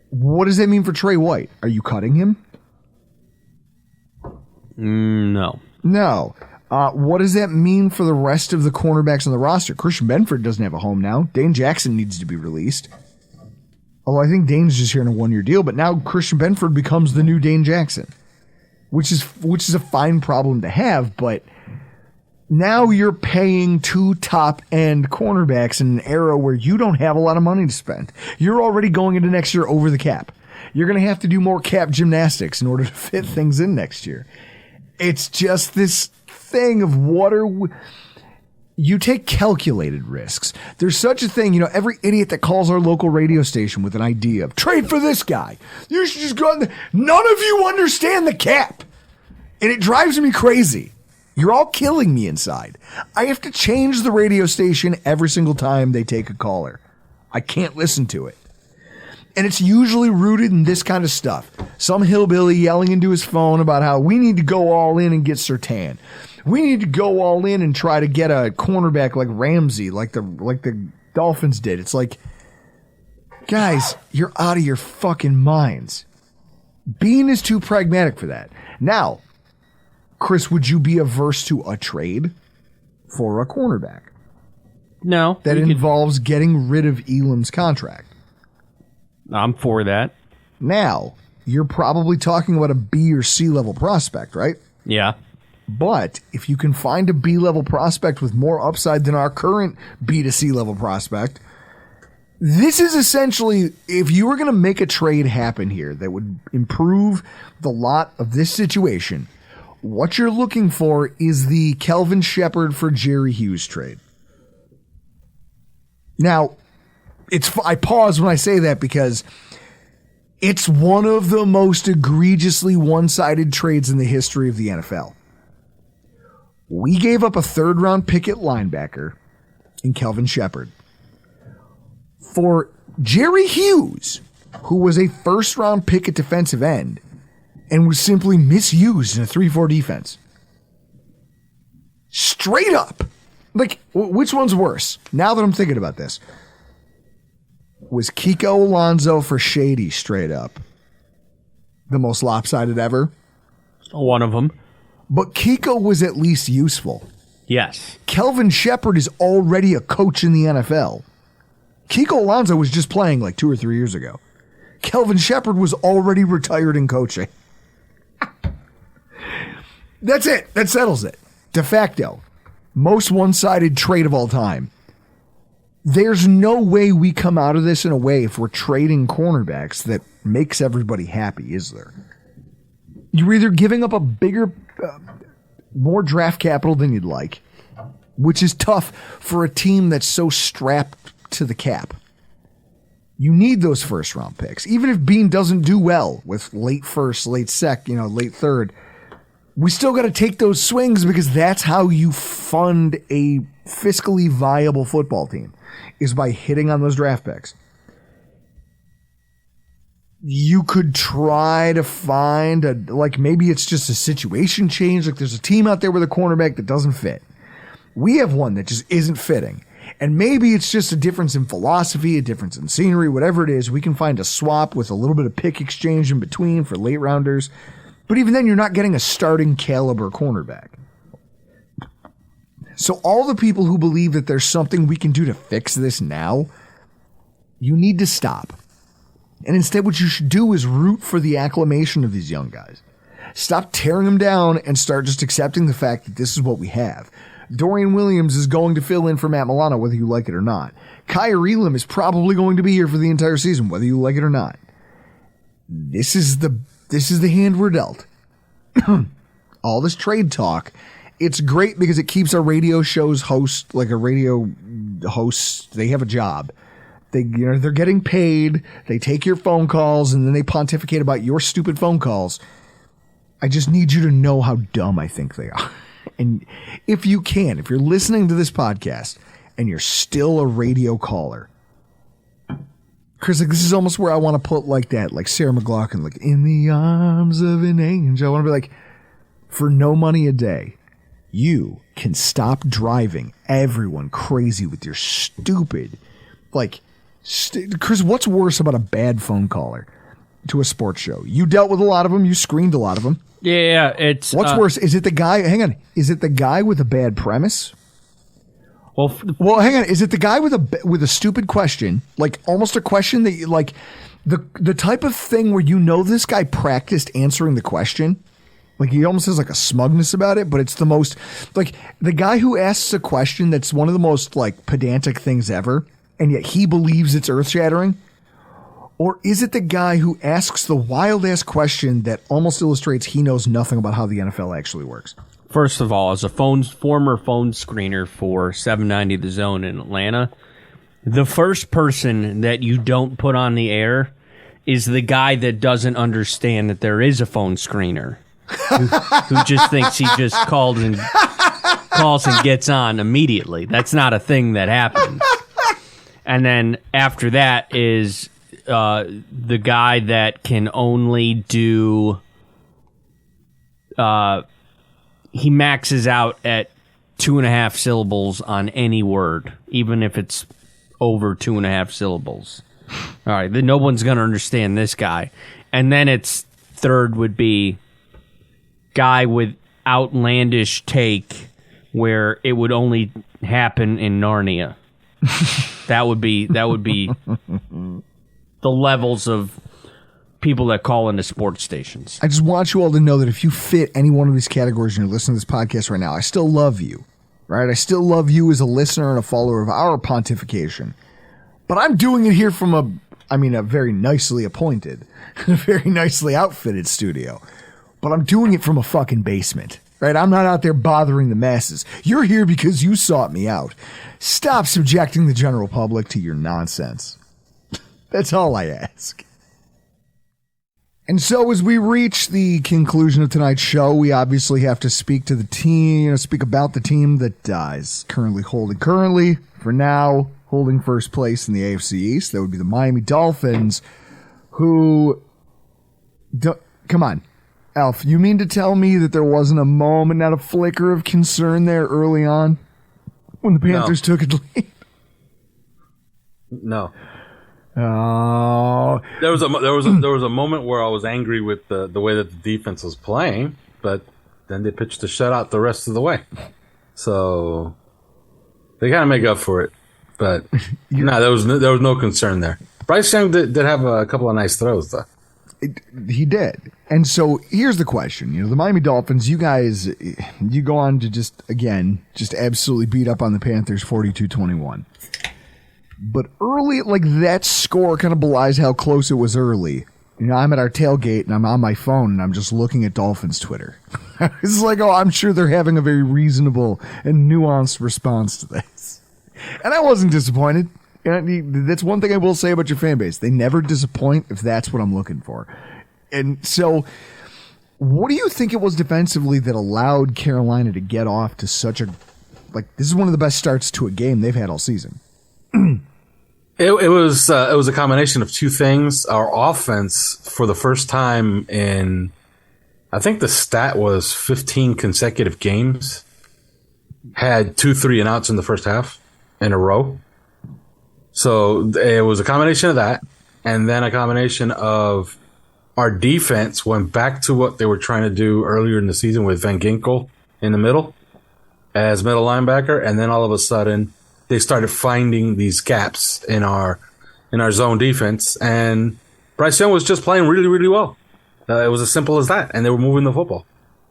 What does that mean for Trey White? Are you cutting him? No. No. What does that mean for the rest of the cornerbacks on the roster? Christian Benford doesn't have a home now. Dane Jackson needs to be released. Although I think Dane's just here in a one-year deal, but now Christian Benford becomes the new Dane Jackson, which is a fine problem to have, but now you're paying two top-end cornerbacks in an era where you don't have a lot of money to spend. You're already going into next year over the cap. You're going to have to do more cap gymnastics in order to fit things in next year. It's just this thing of you take calculated risks. There's such a thing, every idiot that calls our local radio station with an idea of trade for this guy. You should just go on. None of you understand the cap. And it drives me crazy. You're all killing me inside. I have to change the radio station every single time they take a caller. I can't listen to it. And it's usually rooted in this kind of stuff. Some hillbilly yelling into his phone about how we need to go all in and get Surtain. We need to go all in and try to get a cornerback like Ramsey, like the Dolphins did. It's like, Guys, you're out of your fucking minds. Bean is too pragmatic for that. Now, Chris, would you be averse to a trade for a cornerback? No. That involves getting rid of Elam's contract. I'm for that. Now, you're probably talking about a B or C level prospect, right? Yeah. But if you can find a B level prospect with more upside than our current B to C level prospect, this is essentially, if you were going to make a trade happen here that would improve the lot of this situation, what you're looking for is the Kelvin Shepherd for Jerry Hughes trade. Now, I pause when I say that because it's one of the most egregiously one-sided trades in the history of the NFL. We gave up a third-round pick at linebacker in Kelvin Shepherd for Jerry Hughes, who was a first-round pick at defensive end and was simply misused in a 3-4 defense. Straight up. Like, which one's worse? Now that I'm thinking about this. Was Kiko Alonso for Shady straight up the most lopsided ever? One of them. But Kiko was at least useful. Yes. Kelvin Shepherd is already a coach in the NFL. Kiko Alonso was just playing like 2 or 3 years ago. Kelvin Shepherd was already retired in coaching. That's it. That settles it. De facto. Most one-sided trade of all time. There's no way we come out of this in a way, if we're trading cornerbacks, that makes everybody happy, is there? You're either giving up a bigger, more draft capital than you'd like, which is tough for a team that's so strapped to the cap. You need those first-round picks. Even if Bean doesn't do well with late first, late third, we still got to take those swings because that's how you fund a fiscally viable football team, is by hitting on those draft picks. You could try to find maybe it's just a situation change. Like there's a team out there with a cornerback that doesn't fit. We have one that just isn't fitting. And maybe it's just a difference in philosophy, a difference in scenery, whatever it is. We can find a swap with a little bit of pick exchange in between for late rounders. But even then, you're not getting a starting caliber cornerback. So all the people who believe that there's something we can do to fix this now, you need to stop. And instead, what you should do is root for the acclamation of these young guys. Stop tearing them down and start just accepting the fact that this is what we have. Dorian Williams is going to fill in for Matt Milano, whether you like it or not. Kyer Elam is probably going to be here for the entire season, whether you like it or not. This is the hand we're dealt. All this trade talk, it's great because it keeps our radio shows host, like a radio host, they have a job. They're getting paid, they take your phone calls, and then they pontificate about your stupid phone calls. I just need you to know how dumb I think they are. And if you're listening to this podcast and you're still a radio caller, Chris, this is almost where I want to put like Sarah McLachlan, like in the arms of an angel. I want to be like, for no money a day, you can stop driving everyone crazy with your stupid, Chris, what's worse about a bad phone caller to a sports show? You dealt with a lot of them. You screened a lot of them. Yeah, it's... What's worse? Is it the guy... Hang on. Is it the guy with a bad premise? Well, hang on. Is it the guy with a stupid question? Like, almost a question that you... Like, the type of thing where you know this guy practiced answering the question? Like, he almost has, like, a smugness about it, but it's the most... Like, the guy who asks a question that's one of the most, like, pedantic things ever, and yet he believes it's earth-shattering? Or is it the guy who asks the wild-ass question that almost illustrates he knows nothing about how the NFL actually works? First of all, as a former phone screener for 790 The Zone in Atlanta, the first person that you don't put on the air is the guy that doesn't understand that there is a phone screener, who just thinks he just calls and gets on immediately. That's not a thing that happens. And then after that is... the guy that can only do he maxes out at 2.5 syllables on any word, even if it's over 2.5 syllables. All right, then no one's going to understand this guy. And then its third would be guy with outlandish take where it would only happen in Narnia. That would be the levels of people that call into sports stations. I just want you all to know that if you fit any one of these categories and you're listening to this podcast right now, I still love you, right? I still love you as a listener and a follower of our pontification. But I'm doing it here from a very nicely appointed, very nicely outfitted studio. But I'm doing it from a fucking basement, right? I'm not out there bothering the masses. You're here because you sought me out. Stop subjecting the general public to your nonsense. That's all I ask. And so as we reach the conclusion of tonight's show, we obviously have to speak to the team, speak about the team that is currently, for now, holding first place in the AFC East. That would be the Miami Dolphins, who, come on, Alf, you mean to tell me that there wasn't a moment, not a flicker of concern there early on when the Panthers took a lead? No. Oh, there was a moment where I was angry with the way that the defense was playing, but then they pitched a shutout the rest of the way, so they kind of make up for it. But no, there was no concern there. Bryce Young did have a couple of nice throws though. He did. And so here's the question. The Miami Dolphins, you guys, you go on to just absolutely beat up on the Panthers 42-21. But early, that score kind of belies how close it was early. I'm at our tailgate and I'm on my phone and I'm just looking at Dolphins Twitter. It's like, I'm sure they're having a very reasonable and nuanced response to this. And I wasn't disappointed. That's one thing I will say about your fan base. They never disappoint if that's what I'm looking for. And so what do you think it was defensively that allowed Carolina to get off to such a, this is one of the best starts to a game they've had all season? It was a combination of two things. Our offense, for the first time in, I think the stat was 15 consecutive games, had 2 3-and-outs in the first half in a row. So it was a combination of that, and then a combination of our defense went back to what they were trying to do earlier in the season with Van Ginkel in the middle as middle linebacker, and then all of a sudden they started finding these gaps in our zone defense, and Bryce Young was just playing really, really well. It was as simple as that, and they were moving the football.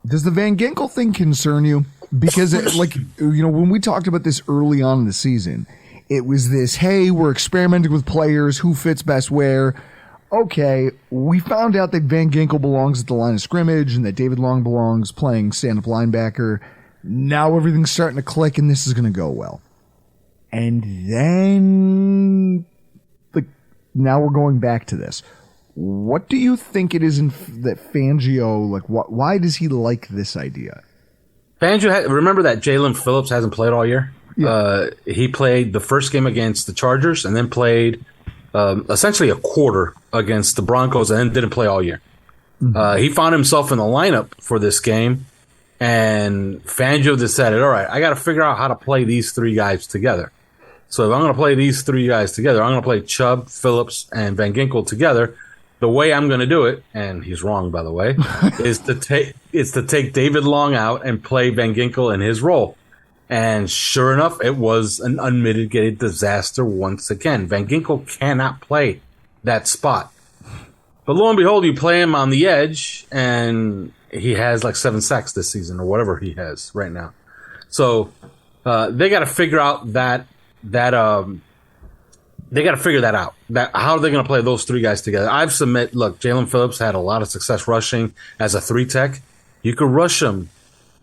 Does the Van Ginkel thing concern you? Because, when we talked about this early on in the season, it was this, hey, we're experimenting with players, who fits best where. Okay, we found out that Van Ginkel belongs at the line of scrimmage and that David Long belongs playing stand-up linebacker. Now everything's starting to click, and this is going to go well. And then, now we're going back to this. What do you think it is that Fangio, why does he like this idea? Fangio, remember that Jalen Phillips hasn't played all year? Yeah. He played the first game against the Chargers and then played essentially a quarter against the Broncos and then didn't play all year. Mm-hmm. He found himself in the lineup for this game, and Fangio decided, all right, I got to figure out how to play these three guys together. So if I'm going to play these three guys together, I'm going to play Chubb, Phillips, and Van Ginkel together. The way I'm going to do it, and he's wrong, by the way, is to take David Long out and play Van Ginkel in his role. And sure enough, it was an unmitigated disaster once again. Van Ginkel cannot play that spot. But lo and behold, you play him on the edge, and he has 7 sacks this season, or whatever he has right now. So they got to figure out that they got to figure that out. How are they going to play those three guys together? Look, Jalen Phillips had a lot of success rushing as a 3-tech. You could rush him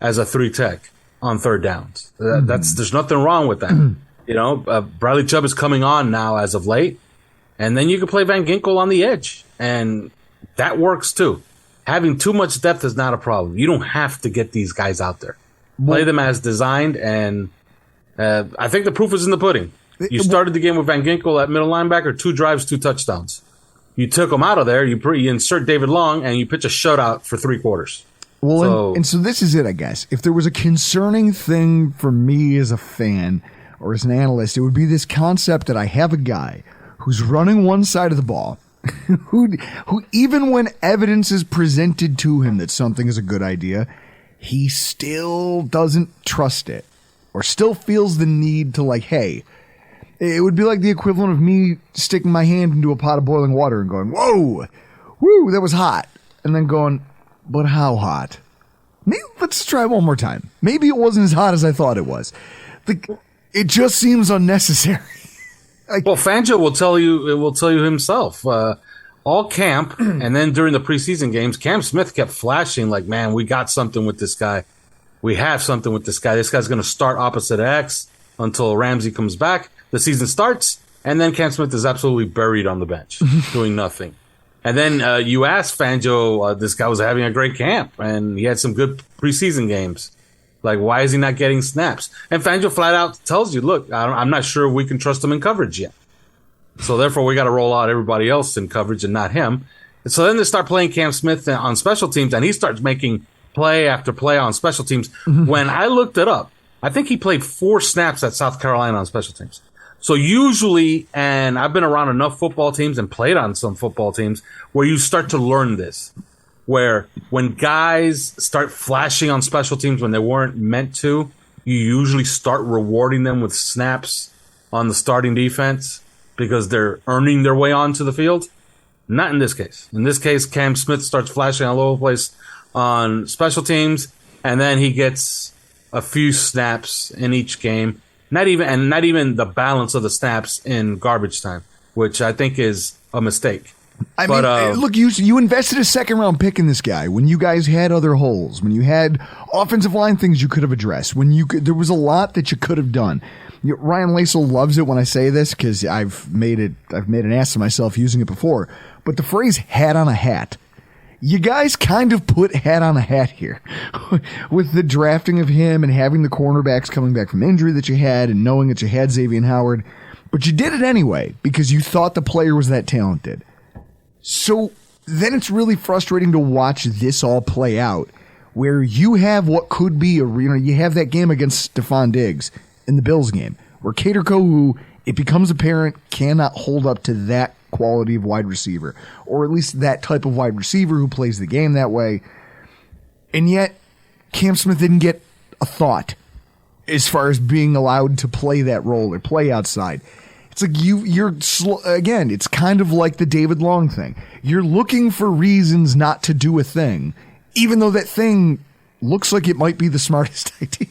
as a 3-tech on third downs. There's nothing wrong with that. Bradley Chubb is coming on now as of late, and then you can play Van Ginkel on the edge, and that works too. Having too much depth is not a problem. You don't have to get these guys out there. Play them as designed, and I think the proof is in the pudding. You started the game with Van Ginkel at middle linebacker, 2 drives, 2 touchdowns. You took him out of there, you insert David Long, and you pitch a shutout for 3 quarters. Well, so this is it, I guess. If there was a concerning thing for me as a fan or as an analyst, it would be this concept that I have a guy who's running one side of the ball, who even when evidence is presented to him that something is a good idea, he still doesn't trust it or still feels the need to like, hey, it would be like the equivalent of me sticking my hand into a pot of boiling water and going, whoa, woo, that was hot. And then going, but how hot? Maybe let's try one more time. Maybe it wasn't as hot as I thought it was. It just seems unnecessary. Well, Fangio will tell you himself. All camp, and then during the preseason games, Cam Smith kept flashing like, man, we got something with this guy. We have something with this guy. This guy's going to start opposite X until Ramsey comes back. The season starts, and then Cam Smith is absolutely buried on the bench, doing nothing. And then you ask Fangio, this guy was having a great camp, and he had some good preseason games. Like, why is he not getting snaps? And Fangio flat out tells you, look, I'm not sure we can trust him in coverage yet. So therefore, we got to roll out everybody else in coverage and not him. And so then they start playing Cam Smith on special teams, and he starts making play after play on special teams. Mm-hmm. When I looked it up, I think he played 4 snaps at South Carolina on special teams. So usually, and I've been around enough football teams and played on some football teams where you start to learn this, where when guys start flashing on special teams when they weren't meant to, you usually start rewarding them with snaps on the starting defense because they're earning their way onto the field. Not in this case. In this case, Cam Smith starts flashing all over the place on special teams, and then he gets a few snaps in each game. Not even the balance of the snaps in garbage time, which I think is a mistake. I mean, look, you invested a second-round pick in this guy when you guys had other holes, when you had offensive line things you could have addressed, there was a lot that you could have done. Ryan Lasel loves it when I say this because I've made an ass of myself using it before. But the phrase "hat on a hat," you guys kind of put hat on a hat here with the drafting of him and having the cornerbacks coming back from injury that you had and knowing that you had Xavier Howard. But you did it anyway because you thought the player was that talented. So then it's really frustrating to watch this all play out where you have what could be you have that game against Stephon Diggs in the Bills game where Cater Kohu, it becomes apparent, cannot hold up to that quality of wide receiver, or at least that type of wide receiver who plays the game that way. And yet Cam Smith didn't get a thought as far as being allowed to play that role or play outside. It's like again, it's kind of like the David Long thing. You're looking for reasons not to do a thing, even though that thing looks like it might be the smartest idea.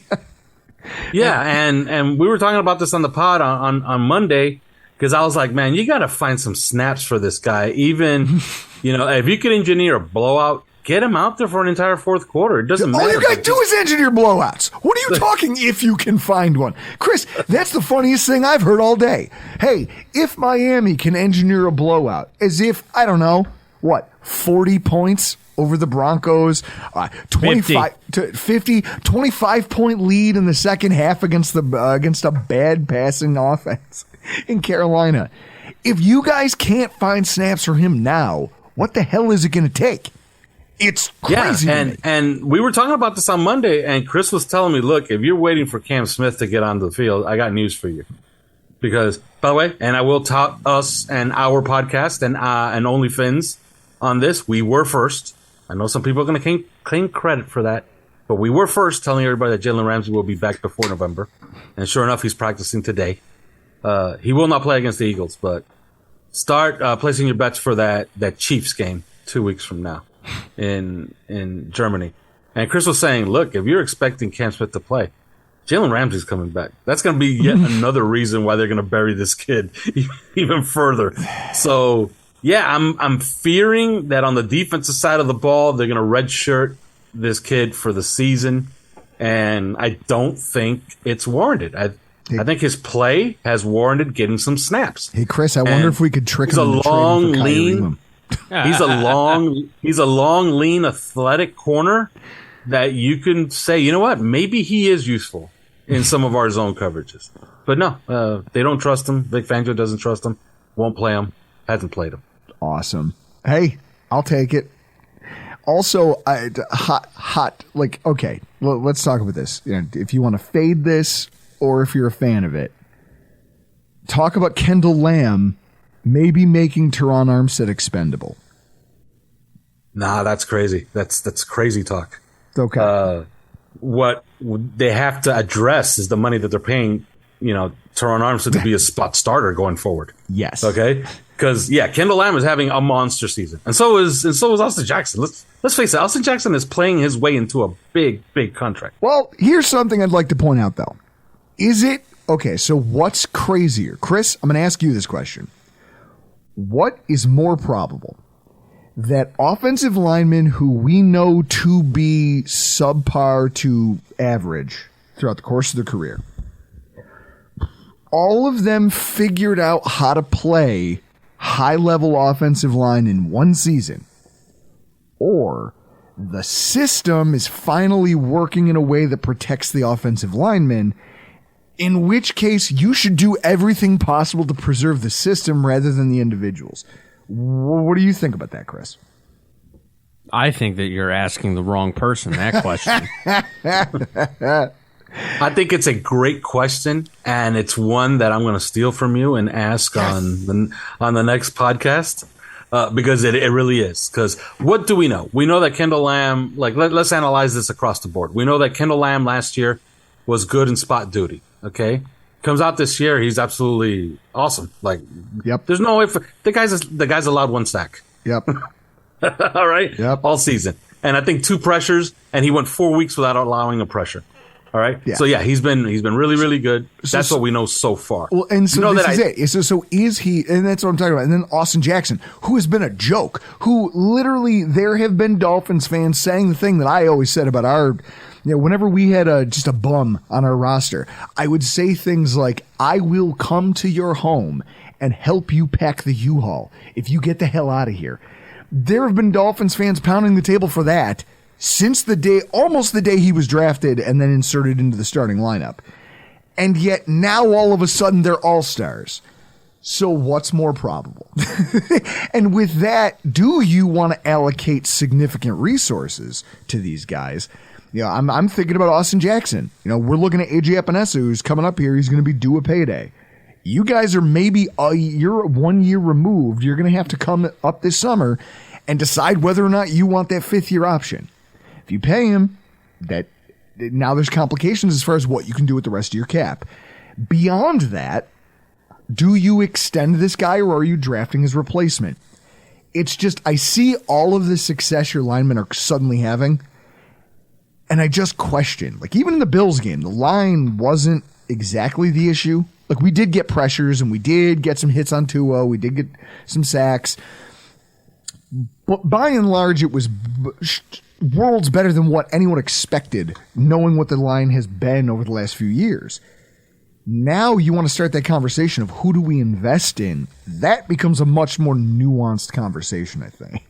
Yeah, and we were talking about this on the pod on Monday, because I was like, man, you got to find some snaps for this guy. Even, if you could engineer a blowout, get him out there for an entire fourth quarter. It doesn't matter. All you got to do is engineer blowouts. What are you talking if you can find one? Chris, that's the funniest thing I've heard all day. Hey, if Miami can engineer a blowout, as if, I don't know, 40 points over the Broncos, 25 to 50, 25-point lead in the second half against a bad passing offense in Carolina. If you guys can't find snaps for him now, what the hell is it going to take? It's crazy. Yeah, and we were talking about this on Monday, and Chris was telling me, look, if you're waiting for Cam Smith to get onto the field, I got news for you. Because, by the way, and I will tout us and our podcast and OnlyFins on this, we were first. I know some people are going to claim credit for that, but we were first telling everybody that Jalen Ramsey will be back before November. And sure enough, he's practicing today. He will not play against the Eagles, but start placing your bets for that Chiefs game 2 weeks from now in Germany. And Chris was saying, look, if you're expecting Cam Smith to play, Jalen Ramsey's coming back. That's going to be yet another reason why they're going to bury this kid even further. So, yeah, I'm fearing that on the defensive side of the ball, they're going to redshirt this kid for the season, and I don't think it's warranted. I think his play has warranted getting some snaps. Hey, Chris, I wonder if we could trick him into trading for Kyrie Lean. He's a long, lean, athletic corner that you can say, you know what, maybe he is useful in some of our zone coverages. But no, they don't trust him. Vic Fangio doesn't trust him. Won't play him. Hasn't played him. Awesome. Hey, I'll take it. Also, hot. Like, okay, let's talk about this. If you want to fade this or if you're a fan of it, talk about Kendall Lamb maybe making Teron Armstead expendable. Nah, that's crazy. That's crazy talk. Okay. What they have to address is the money that they're paying, Teron Armstead to be a spot starter going forward. Yes. Okay. Because Kendall Lamb is having a monster season, and so is Austin Jackson. Let's face it, Austin Jackson is playing his way into a big contract. Well, here's something I'd like to point out, though. Is it okay? So what's crazier, Chris? I'm going to ask you this question. What is more probable? That offensive linemen who we know to be subpar to average throughout the course of their career, all of them figured out how to play high-level offensive line in one season, or the system is finally working in a way that protects the offensive linemen, in which case you should do everything possible to preserve the system rather than the individuals. What do you think about that, Chris? I think that you're asking the wrong person that question. I think it's a great question, and it's one that I'm going to steal from you and ask on the next podcast, because it really is. Because what do we know? We know that Kendall Lamb, let's analyze this across the board. We know that Kendall Lamb last year was good in spot duty. Okay, comes out this year, he's absolutely awesome. Yep. There's no way the guy's allowed one sack. Yep. All right. Yep. All season, and I think 2 pressures, and he went 4 weeks without allowing a pressure. All right. Yeah. So he's been really, really good. That's what we know so far. Well, and so this is it. So is he? And that's what I'm talking about. And then Austin Jackson, who has been a joke, who literally there have been Dolphins fans saying the thing that I always said about our. Whenever we had just a bum on our roster, I would say things like, "I will come to your home and help you pack the U-Haul if you get the hell out of here." There have been Dolphins fans pounding the table for that since almost the day he was drafted and then inserted into the starting lineup. And yet now all of a sudden they're all-stars. So what's more probable? And with that, do you want to allocate significant resources to these guys? I'm thinking about Austin Jackson. We're looking at AJ Epinesa, who's coming up here. He's going to be due a payday. You guys are maybe you're 1 year removed. You're going to have to come up this summer and decide whether or not you want that 5th-year option. If you pay him, now there's complications as far as what you can do with the rest of your cap. Beyond that, do you extend this guy or are you drafting his replacement? It's just, I see all of the success your linemen are suddenly having, and I just question, even in the Bills game, the line wasn't exactly the issue. We did get pressures and we did get some hits on Tua. We did get some sacks. But by and large, it was worlds better than what anyone expected, knowing what the line has been over the last few years. Now you want to start that conversation of who do we invest in. That becomes a much more nuanced conversation, I think.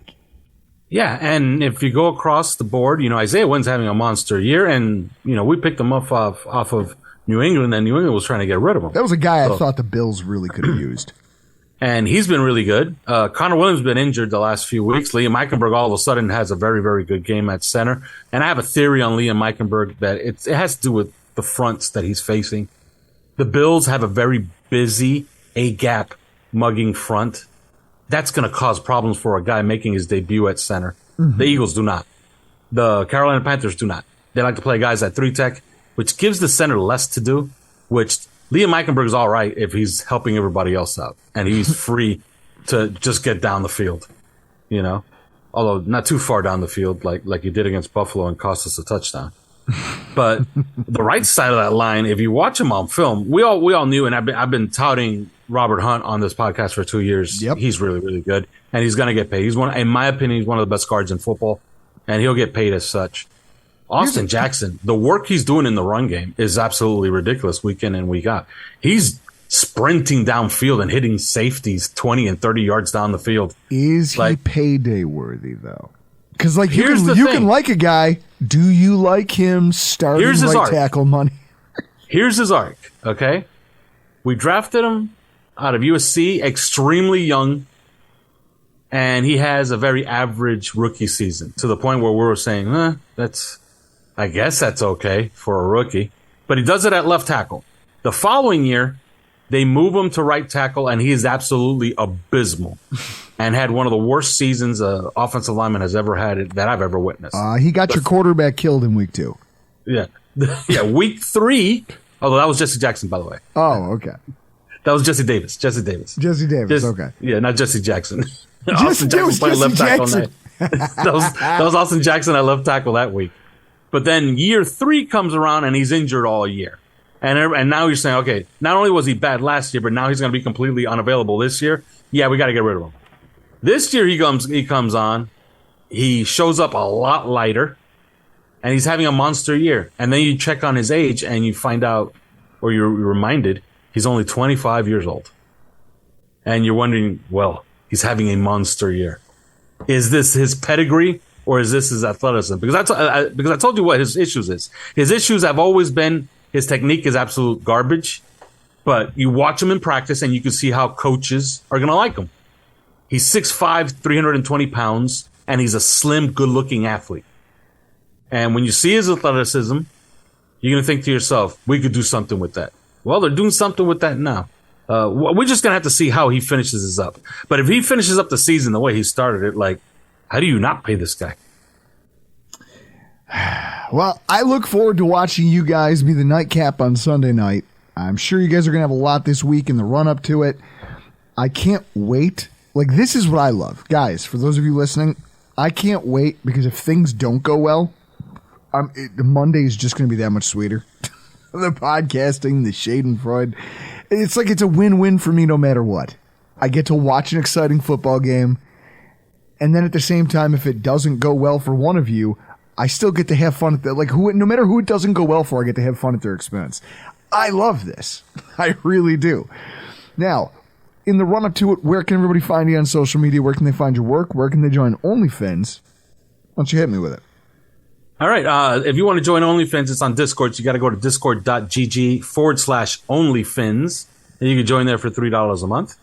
Yeah, and if you go across the board, Isaiah Wynn's having a monster year, and, we picked him up off of New England, and New England was trying to get rid of him. That was a guy I thought the Bills really could have used. And he's been really good. Connor Williams has been injured the last few weeks. Liam Eichenberg all of a sudden has a very, very good game at center. And I have a theory on Liam Eichenberg that it has to do with the fronts that he's facing. The Bills have a very busy A-gap mugging front. That's going to cause problems for a guy making his debut at center. Mm-hmm. The Eagles do not. The Carolina Panthers do not. They like to play guys at 3-tech, which gives the center less to do, which Liam Eichenberg is all right if he's helping everybody else out and he's free to just get down the field, although not too far down the field like he did against Buffalo and cost us a touchdown. But the right side of that line, if you watch him on film, we all knew, and I've been touting Robert Hunt on this podcast for 2 years. Yep. He's really, really good, and he's going to get paid. In my opinion, he's one of the best guards in football, and he'll get paid as such. Austin Jackson, the work he's doing in the run game is absolutely ridiculous week in and week out. He's sprinting downfield and hitting safeties 20 and 30 yards down the field. Is he payday worthy, though? Because you can like a guy. Do you like him starting right tackle money? Here's his arc, okay? We drafted him out of USC, extremely young, and he has a very average rookie season to the point where we were saying, I guess that's okay for a rookie. But he does it at left tackle. The following year, They move him to right tackle, and he is absolutely abysmal and had one of the worst seasons an offensive lineman has ever had that I've ever witnessed. He got your quarterback killed in week 2. Yeah. Yeah, week 3. Although that was Jesse Jackson, by the way. Oh, okay. That was Jesse Davis. Okay. Yeah, not Jesse Jackson. Austin Jackson played left tackle. That was Austin Jackson at left tackle that week. But then year 3 comes around and he's injured all year. And now you're saying, okay, not only was he bad last year, but now he's going to be completely unavailable this year. Yeah, we got to get rid of him. This year he comes on, he shows up a lot lighter, and he's having a monster year. And then you check on his age and you find out, or you're reminded, he's only 25 years old. And you're wondering, well, he's having a monster year. Is this his pedigree or is this his athleticism? Because I told you what his issues is. His issues have always been his technique is absolute garbage, but you watch him in practice and you can see how coaches are going to like him. He's 6'5", 320 pounds, and he's a slim, good-looking athlete. And when you see his athleticism, you're going to think to yourself, we could do something with that. Well, they're doing something with that now. We're just going to have to see how he finishes this up. But if he finishes up the season the way he started it, like, how do you not pay this guy? Well, I look forward to watching you guys be the nightcap on Sunday night. I'm sure you guys are going to have a lot this week in the run-up to it. I can't wait. Like, this is what I love. Guys, for those of you listening, I can't wait because if things don't go well, the Monday is just going to be that much sweeter. The podcasting, the Schadenfreude. It's like it's a win-win for me no matter what. I get to watch an exciting football game, and then at the same time, if it doesn't go well for one of you, I still get to have fun at no matter who it doesn't go well for, I get to have fun at their expense. I love this. I really do. Now, in the run-up to it, where can everybody find you on social media? Where can they find your work? Where can they join OnlyFins? Why don't you hit me with it? All right. If you want to join OnlyFins, it's on Discord. So you got to go to discord.gg/OnlyFins. And you can join there for $3 a month.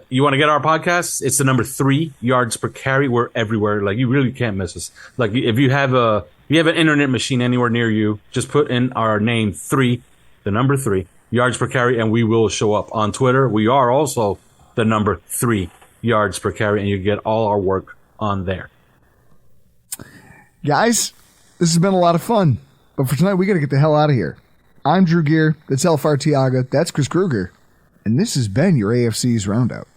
You want to get our podcast? It's the number 3 yards per carry. We're everywhere. Like, you really can't miss us. Like, if you have an internet machine anywhere near you, just put in our name 3, the number 3 yards per carry, and we will show up on Twitter. We are also the number 3 yards per carry, and you get all our work on there. Guys, this has been a lot of fun. But for tonight, we got to get the hell out of here. I'm Drew Gear. That's Arteaga. That's Chris Kruger. And this has been your AFC's Roundup.